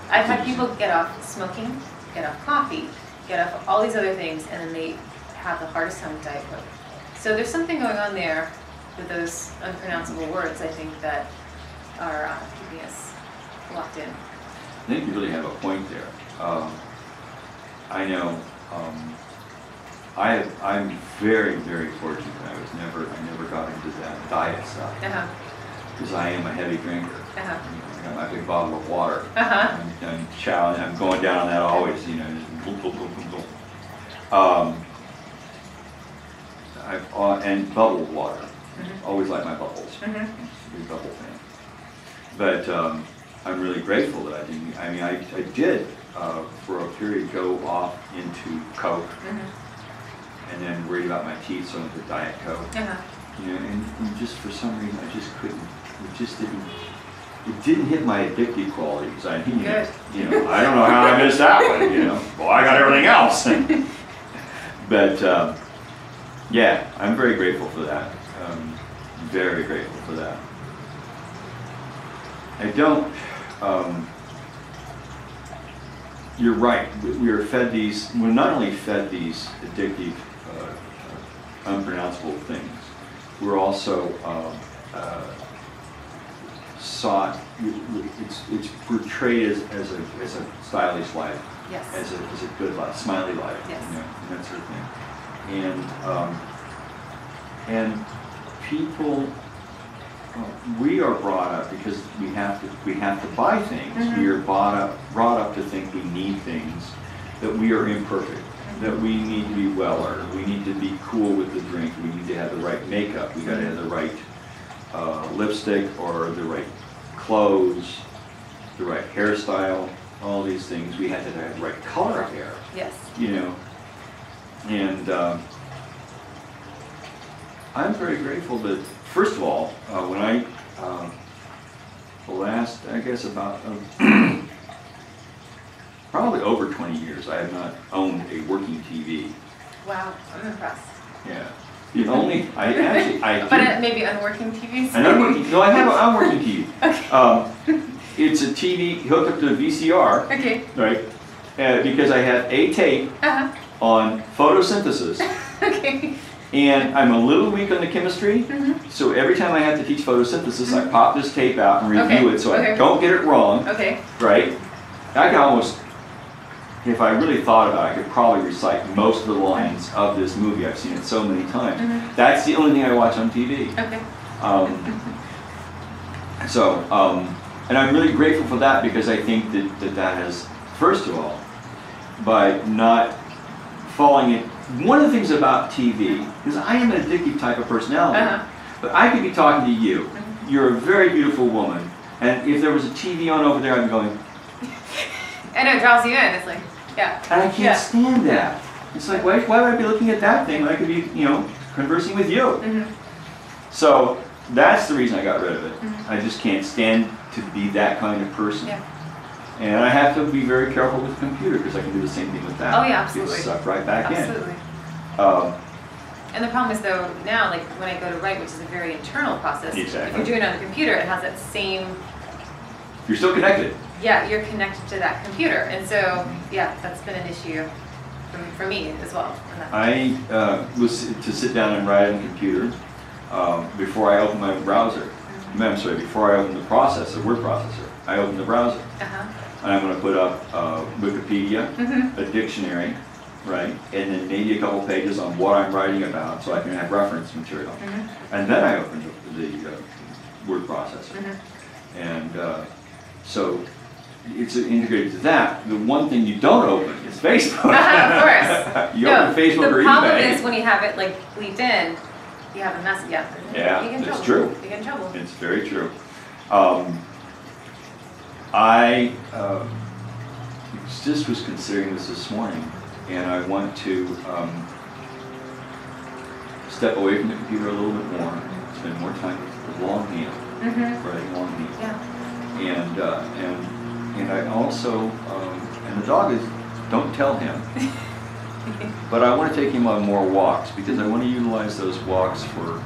I've had people get off smoking, get off coffee, get off all these other things, and then they have the hardest time with Diet Coke. So there's something going on there with those unpronounceable words, I think, that are keeping us locked in. I think you really have a point there. I know I'm very, very fortunate. I never got into that diet stuff because I am a heavy drinker. I got my big bottle of water. I'm going down on that always. Just boom, boom, boom, boom, boom. And bubbled water. Always like my bubbles. Big bubble fan. But I'm really grateful that I didn't. I mean, I did for a period go off into Coke, and then worried about my teeth, so I went to Diet Coke. And just for some reason I just couldn't. It just didn't. It didn't hit my addictive qualities. I don't know how I missed that one. Well, I got everything else. But yeah, I'm very grateful for that. Very grateful for that. I don't. You're right. We are fed these. We're not only fed these addictive, unpronounceable things. We're also sought. It's portrayed as a stylish life. Yes. As a good life, smiley life. Yes. And that sort of thing. And people. We are brought up because we have to buy things. We are brought up to think we need things, that we are imperfect, that we need to be weller, we need to be cool with the drink, we need to have the right makeup, we got to have the right lipstick or the right clothes, the right hairstyle, all these things. We had to have the right color of hair. Yes. And I'm very grateful that. First of all, when the last, I guess about probably over 20 years, I have not owned a working TV. Wow, I'm impressed. Yeah, the only I but maybe unworking TVs. No, I have an unworking TV. Okay. It's a TV hooked up to a VCR. Okay. Right, because I have a tape on photosynthesis. Okay. And I'm a little weak on the chemistry, so every time I have to teach photosynthesis, I pop this tape out and review it so I don't get it wrong. Okay. Right? I can almost, if I really thought about it, I could probably recite most of the lines of this movie. I've seen it so many times. That's the only thing I watch on TV. Okay. And I'm really grateful for that, because I think that has, first of all, by not falling in, one of the things about TV, because I am an addictive type of personality, but I could be talking to you, you're a very beautiful woman, and if there was a TV on over there, I'd be going, I know, it draws you in, it's like, yeah. And I can't stand that. It's like, why would I be looking at that thing when I could be, conversing with you? So that's the reason I got rid of it. I just can't stand to be that kind of person. And I have to be very careful with the computer, because I can do the same thing with that. Oh yeah, absolutely. Get sucked right back in. Absolutely. And the problem is, though, now, like when I go to write, which is a very internal process, if you're doing it on the computer, it has that same... You're still connected. Yeah, you're connected to that computer. And so, yeah, that's been an issue for me as well. I was to sit down and write on the computer before I open my browser. I'm sorry, before I open the processor, word processor, I open the browser. And I'm going to put up Wikipedia, a dictionary, right? And then maybe a couple pages on what I'm writing about, so I can have reference material. And then I open the word processor. And so it's integrated to that. The one thing you don't open is Facebook. Of course. You open Facebook or eBay. The problem is when you have it like leaked in, you have a mess. Yeah, it's true. You get in trouble. It's very true. I just was considering this morning, and I want to step away from the computer a little bit more, spend more time with longhand, writing longhand. And I also, and the dog is, don't tell him, but I want to take him on more walks, because I want to utilize those walks for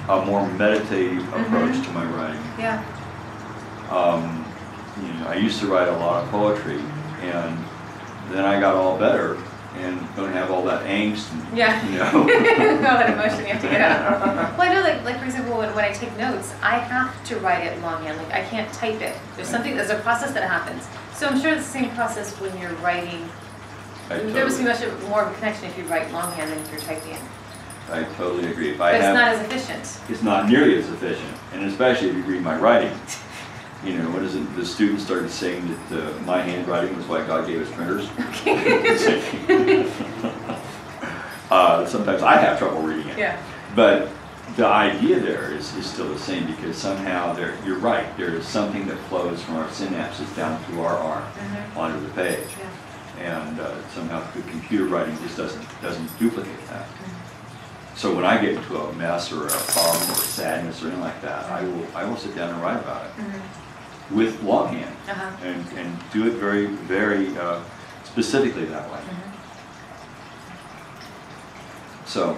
a more meditative approach to my writing. I used to write a lot of poetry, and then I got all better and don't have all that angst. And, all that emotion you have to get out. Well, I know, like for example, when I take notes, I have to write it longhand. Like I can't type it. There's a process that happens. So I'm sure it's the same process when you're writing. There must be much more of a connection if you write longhand than if you're typing it. I totally agree. But it's not as efficient. It's not nearly as efficient, and especially if you read my writing. What is it? The students started saying that my handwriting was why God gave us printers. Sometimes I have trouble reading it. But the idea there is still the same, because somehow you're right. There is something that flows from our synapses down through our arm onto the page, and somehow the computer writing just doesn't duplicate that. So when I get into a mess or a problem or sadness or anything like that, I will sit down and write about it. With longhand, and do it very, very specifically that way. So,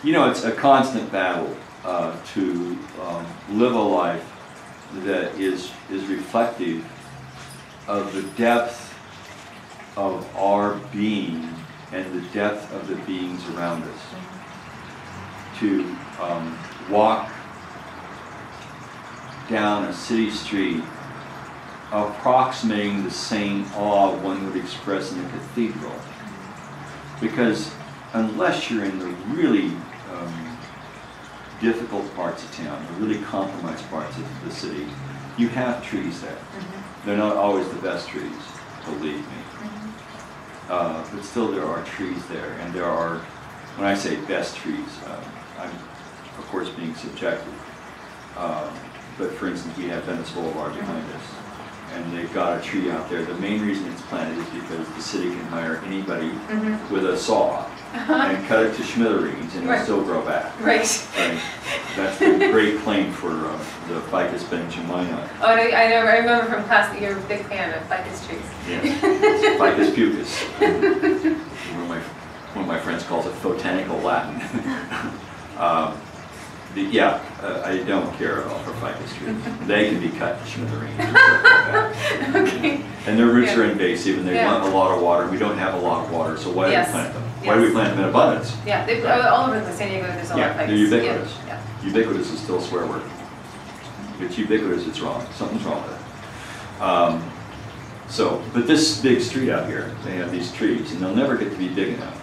it's a constant battle to live a life that is reflective of the depth of our being and the depth of the beings around us. To walk down a city street approximating the same awe one would express in a cathedral. Because unless you're in the really difficult parts of town, the really compromised parts of the city, you have trees there. They're not always the best trees, believe me. But still there are trees there, and there are, when I say best trees, I'm of course being subjective. But for instance, we have Venice Boulevard behind us, and they've got a tree out there. The main reason it's planted is because the city can hire anybody with a saw and cut it to smithereens, and it'll still grow back. Right. That's the great claim for the Ficus benjamini. Oh, I remember from class that you're a big fan of ficus trees. Yes, Ficus peucus. One of my friends calls it botanical Latin. I don't care at all for ficus trees. They can be cut to smithereens and stuff like that. And their roots are invasive, and they want a lot of water. We don't have a lot of water, so why do we plant them? Why do we plant them in abundance? All over San Diego there's a lot of ficus. They're ubiquitous. Ubiquitous is still a swear word. If it's ubiquitous, it's wrong. Something's wrong with it. But this big street out here, they have these trees, and they'll never get to be big enough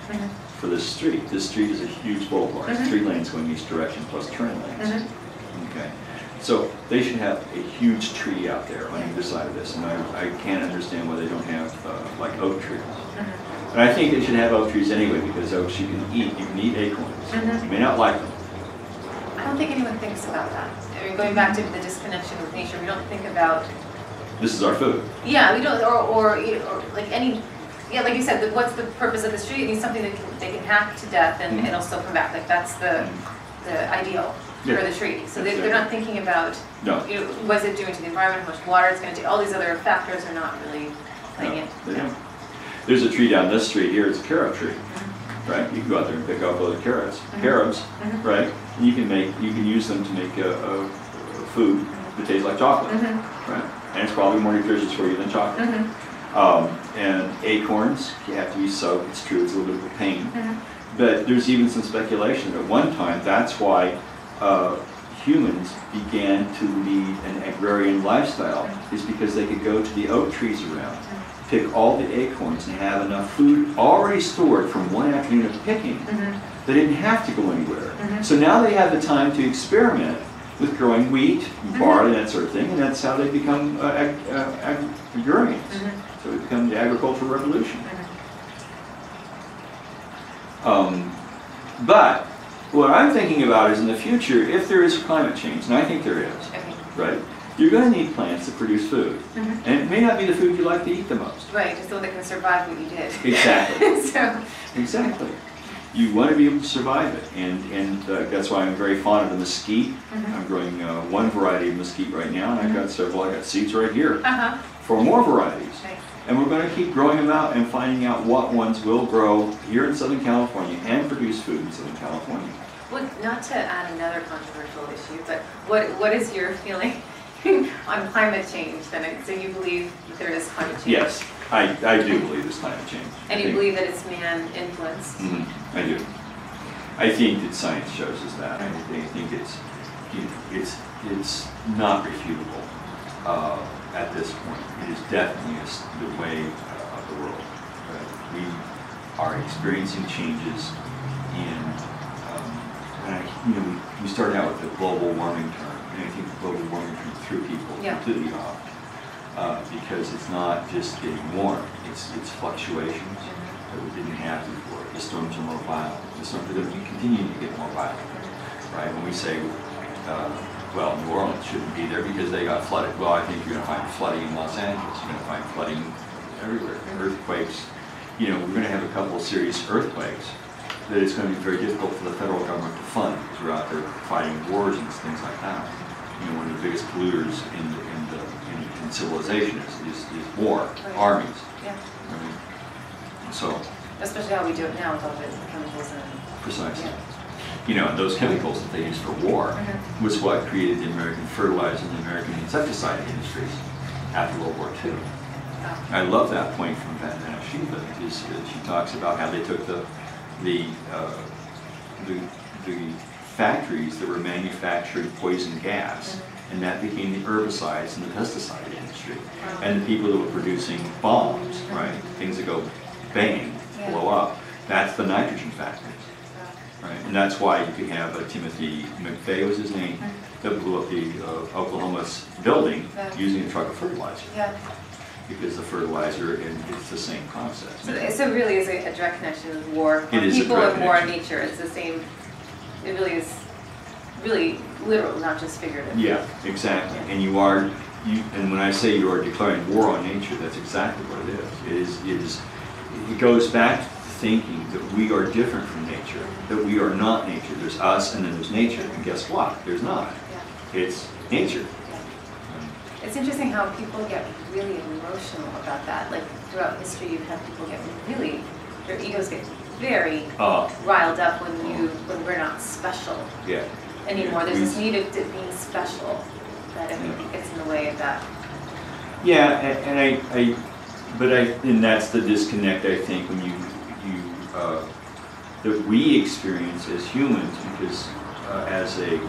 for this street. This street is a huge boulevard. It's 3 lanes going each direction plus turn lanes. Okay. So they should have a huge tree out there on either side of this, and I can't understand why they don't have like oak trees. And I think they should have oak trees anyway, because oaks you can eat. You can eat acorns. You may not like them. I don't think anyone thinks about that. I mean, going back to the disconnection with nature, we don't think about. This is our food. Yeah, we don't, or like any. Yeah, like you said, what's the purpose of the tree? It needs something that they can hack to death and it'll still come back. Like that's the ideal for the tree. So they're not thinking about, what's it doing to the environment, how much water it's going to take. All these other factors are not really playing in. There's a tree down this street here. It's a carob tree, right? You can go out there and pick up those carrots, carobs, right? And you can use them to make a food that tastes like chocolate, right? And it's probably more nutritious for you than chocolate. And acorns, you have to be soaked. It's true, it's a little bit of a pain. But there's even some speculation that at one time that's why humans began to lead an agrarian lifestyle, is because they could go to the oak trees around, pick all the acorns, and have enough food already stored from one afternoon of picking. They didn't have to go anywhere. So now they have the time to experiment with growing wheat, barley, that sort of thing, and that's how they become agrarians. So it becomes the agricultural revolution. But what I'm thinking about is in the future, if there is climate change, and I think there is, right? You're going to need plants that produce food. And it may not be the food you like to eat the most. Right, just so they can survive what you did. Exactly. Exactly. You want to be able to survive it, and that's why I'm very fond of the mesquite. I'm growing one variety of mesquite right now, and I've got several. I got seeds right here for more varieties. And we're going to keep growing them out and finding out what ones will grow here in Southern California and produce food in Southern California. Well, not to add another controversial issue, but what is your feeling on climate change then? So you believe that there is climate change? Yes, I do believe there's climate change. And you believe that it's man-influenced? I do. I think that science shows us that. I think it's not refutable. At this point, it is definitely the way of the world. We are experiencing changes in, we started out with the global warming term, and I think the global warming term threw people completely off because it's not just getting warm; it's fluctuations that we didn't have before. The storms are more violent. The storms are going to be continuing to get more violent, right? When we say well, New Orleans shouldn't be there because they got flooded. Well, I think you're going to find flooding in Los Angeles. You're going to find flooding everywhere. Earthquakes. We're going to have a couple of serious earthquakes that it's going to be very difficult for the federal government to fund because we're out there fighting wars and things like that. One of the biggest polluters in civilization is war, armies. So. Especially how we do it now with all the chemicals and. Precisely. And those chemicals that they used for war was what created the American fertilizer and the American insecticide industries after World War II. I love that point from Vandana Shiva. She talks about how they took the factories that were manufacturing poison gas, and that became the herbicides and the pesticide industry. And the people that were producing bombs, right, things that go bang, blow up, that's the nitrogen factories. Right? And that's why you could have Timothy McVeigh was his name, that blew up the Oklahoma building using a truck of fertilizer. Because the fertilizer, and it's the same process. So it really is a direct connection with war. It is people and war and nature. It's the same. It really is really literal, not just figurative. Yeah, exactly. And and when I say you are declaring war on nature, that's exactly what it is. It goes back to thinking that we are different from nature, that we are not nature. There's us and then there's nature, and guess what? There's not. It's nature. It's interesting how people get really emotional about that. Like throughout history, you've had people get really, their egos get very riled up when we're not special anymore. There's this need of being special that I think gets in the way of that. Yeah, and that's the disconnect, I think, when that we experience as humans, because as the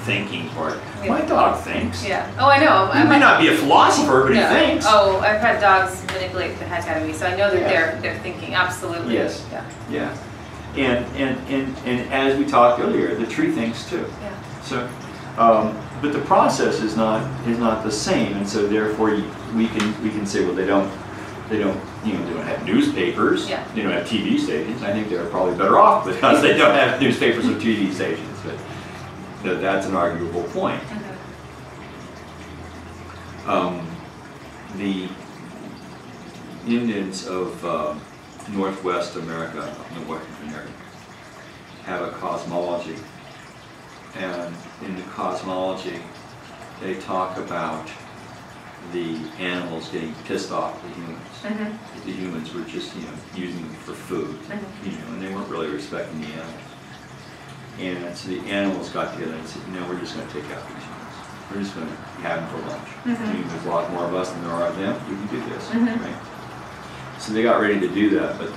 thinking part, my dog thinks. Yeah. Oh, I know. He might not be a philosopher, but he thinks. Oh, I've had dogs manipulate the heck out of me, so I know that they're thinking. Absolutely. Yes. Yeah. And as we talked earlier, the tree thinks too. Yeah. So, but the process is not the same, and so therefore we can say, well, they don't have newspapers. Yeah. They don't have TV stations. I think they're probably better off because they don't have newspapers or TV stations. But that's an arguable point. The Indians of Northwest America, Northwestern America, have a cosmology, and in the cosmology, they talk about the animals getting pissed off at the humans. The humans were just, using them for food, and they weren't really respecting the animals. And so the animals got together and said, we're just going to take out these humans. We're just going to have them for lunch. There's a lot more of us than there are of them. We can do this, right? So they got ready to do that, but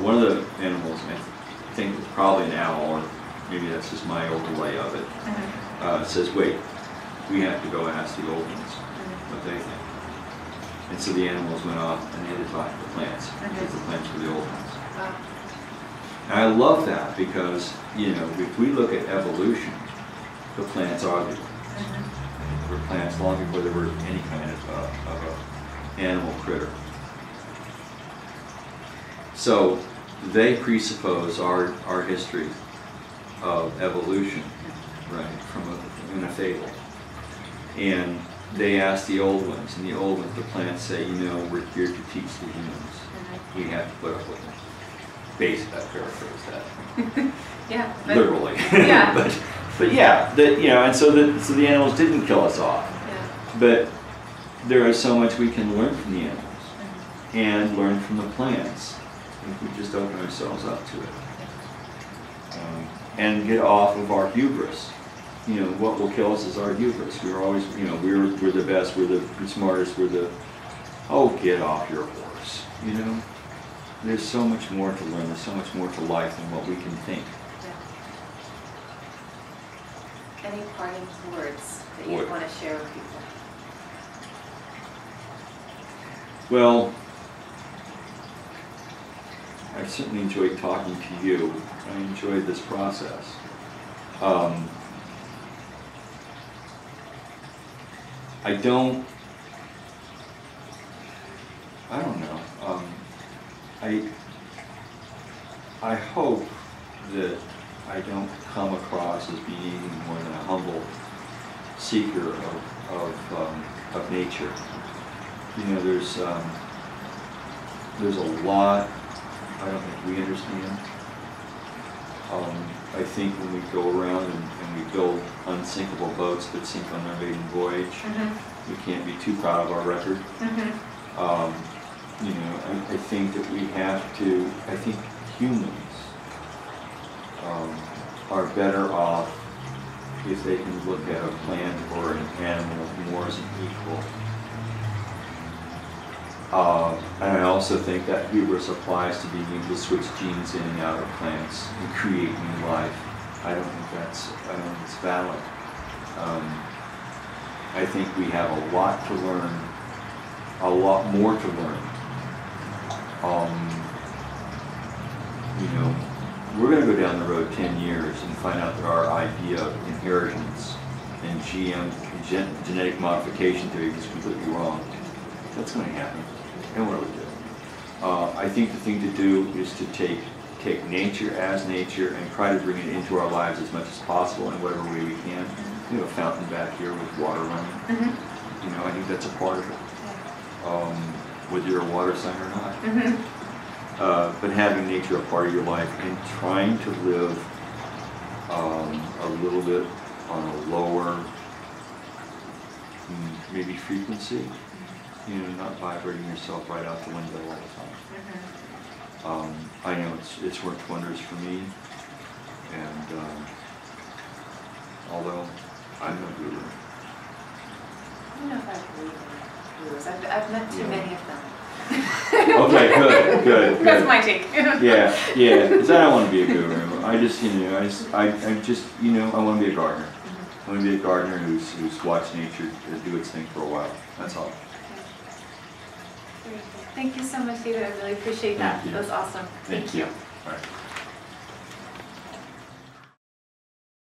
one of the animals, I think it's probably an owl, or maybe that's just my overlay of it, says, wait, we have to go ask the old ones what they think. And so the animals went off and they had to talk to the plants, because the plants were the old ones. And I love that because, if we look at evolution, the plants are the ones. There were plants long before there were any kind of animal critter. So they presuppose our history of evolution, right, in a fable. And they ask the old ones, and the old ones, the plants say, we're here to teach the humans. We have to put up with them. Basically, I paraphrase that. Yeah. Literally. Yeah. but yeah, and so the animals didn't kill us off. Yeah. But there is so much we can learn from the animals and learn from the plants if we just open ourselves up to it. And get off of our hubris. What will kill us is our hubris. We're always, we're the best, we're the smartest, get off your horse. There's so much more to learn, there's so much more to life than what we can think. Yeah. Any parting words that you want to share with people? Well, I certainly enjoyed talking to you. I enjoyed this process. I don't know. I hope that I don't come across as being anything more than a humble seeker of nature. There's a lot I don't think we understand. I think when we go around and we build unsinkable boats that sink on their maiden voyage, we can't be too proud of our record. I think that we have to, I think humans are better off if they can look at a plant or an animal more as an equal. And I also think that hubris applies to being able to switch genes in and out of plants and create new life. I don't think it's valid. I think we have a lot to learn, a lot more to learn. We're going to go down the road 10 years and find out that our idea of inheritance and genetic modification theory is completely wrong. That's going to happen. And what do we do? I think the thing to do is to take nature as nature and try to bring it into our lives as much as possible in whatever way we can. We have a fountain back here with water running. I think that's a part of it. Whether you're a water sign or not. But having nature a part of your life and trying to live a little bit on a lower, maybe frequency, not vibrating yourself right out the window all the time. I know it's worked wonders for me, and although I'm no guru. I don't know if I believe in gurus. I've met too many of them. Okay, good. That's my take. Yeah, because I don't want to be a guru. I just, I want to be a gardener. I want to be a gardener who's watched nature do its thing for a while. That's all. Thank you so much, David. I really appreciate that. That was awesome. Thank you. All right.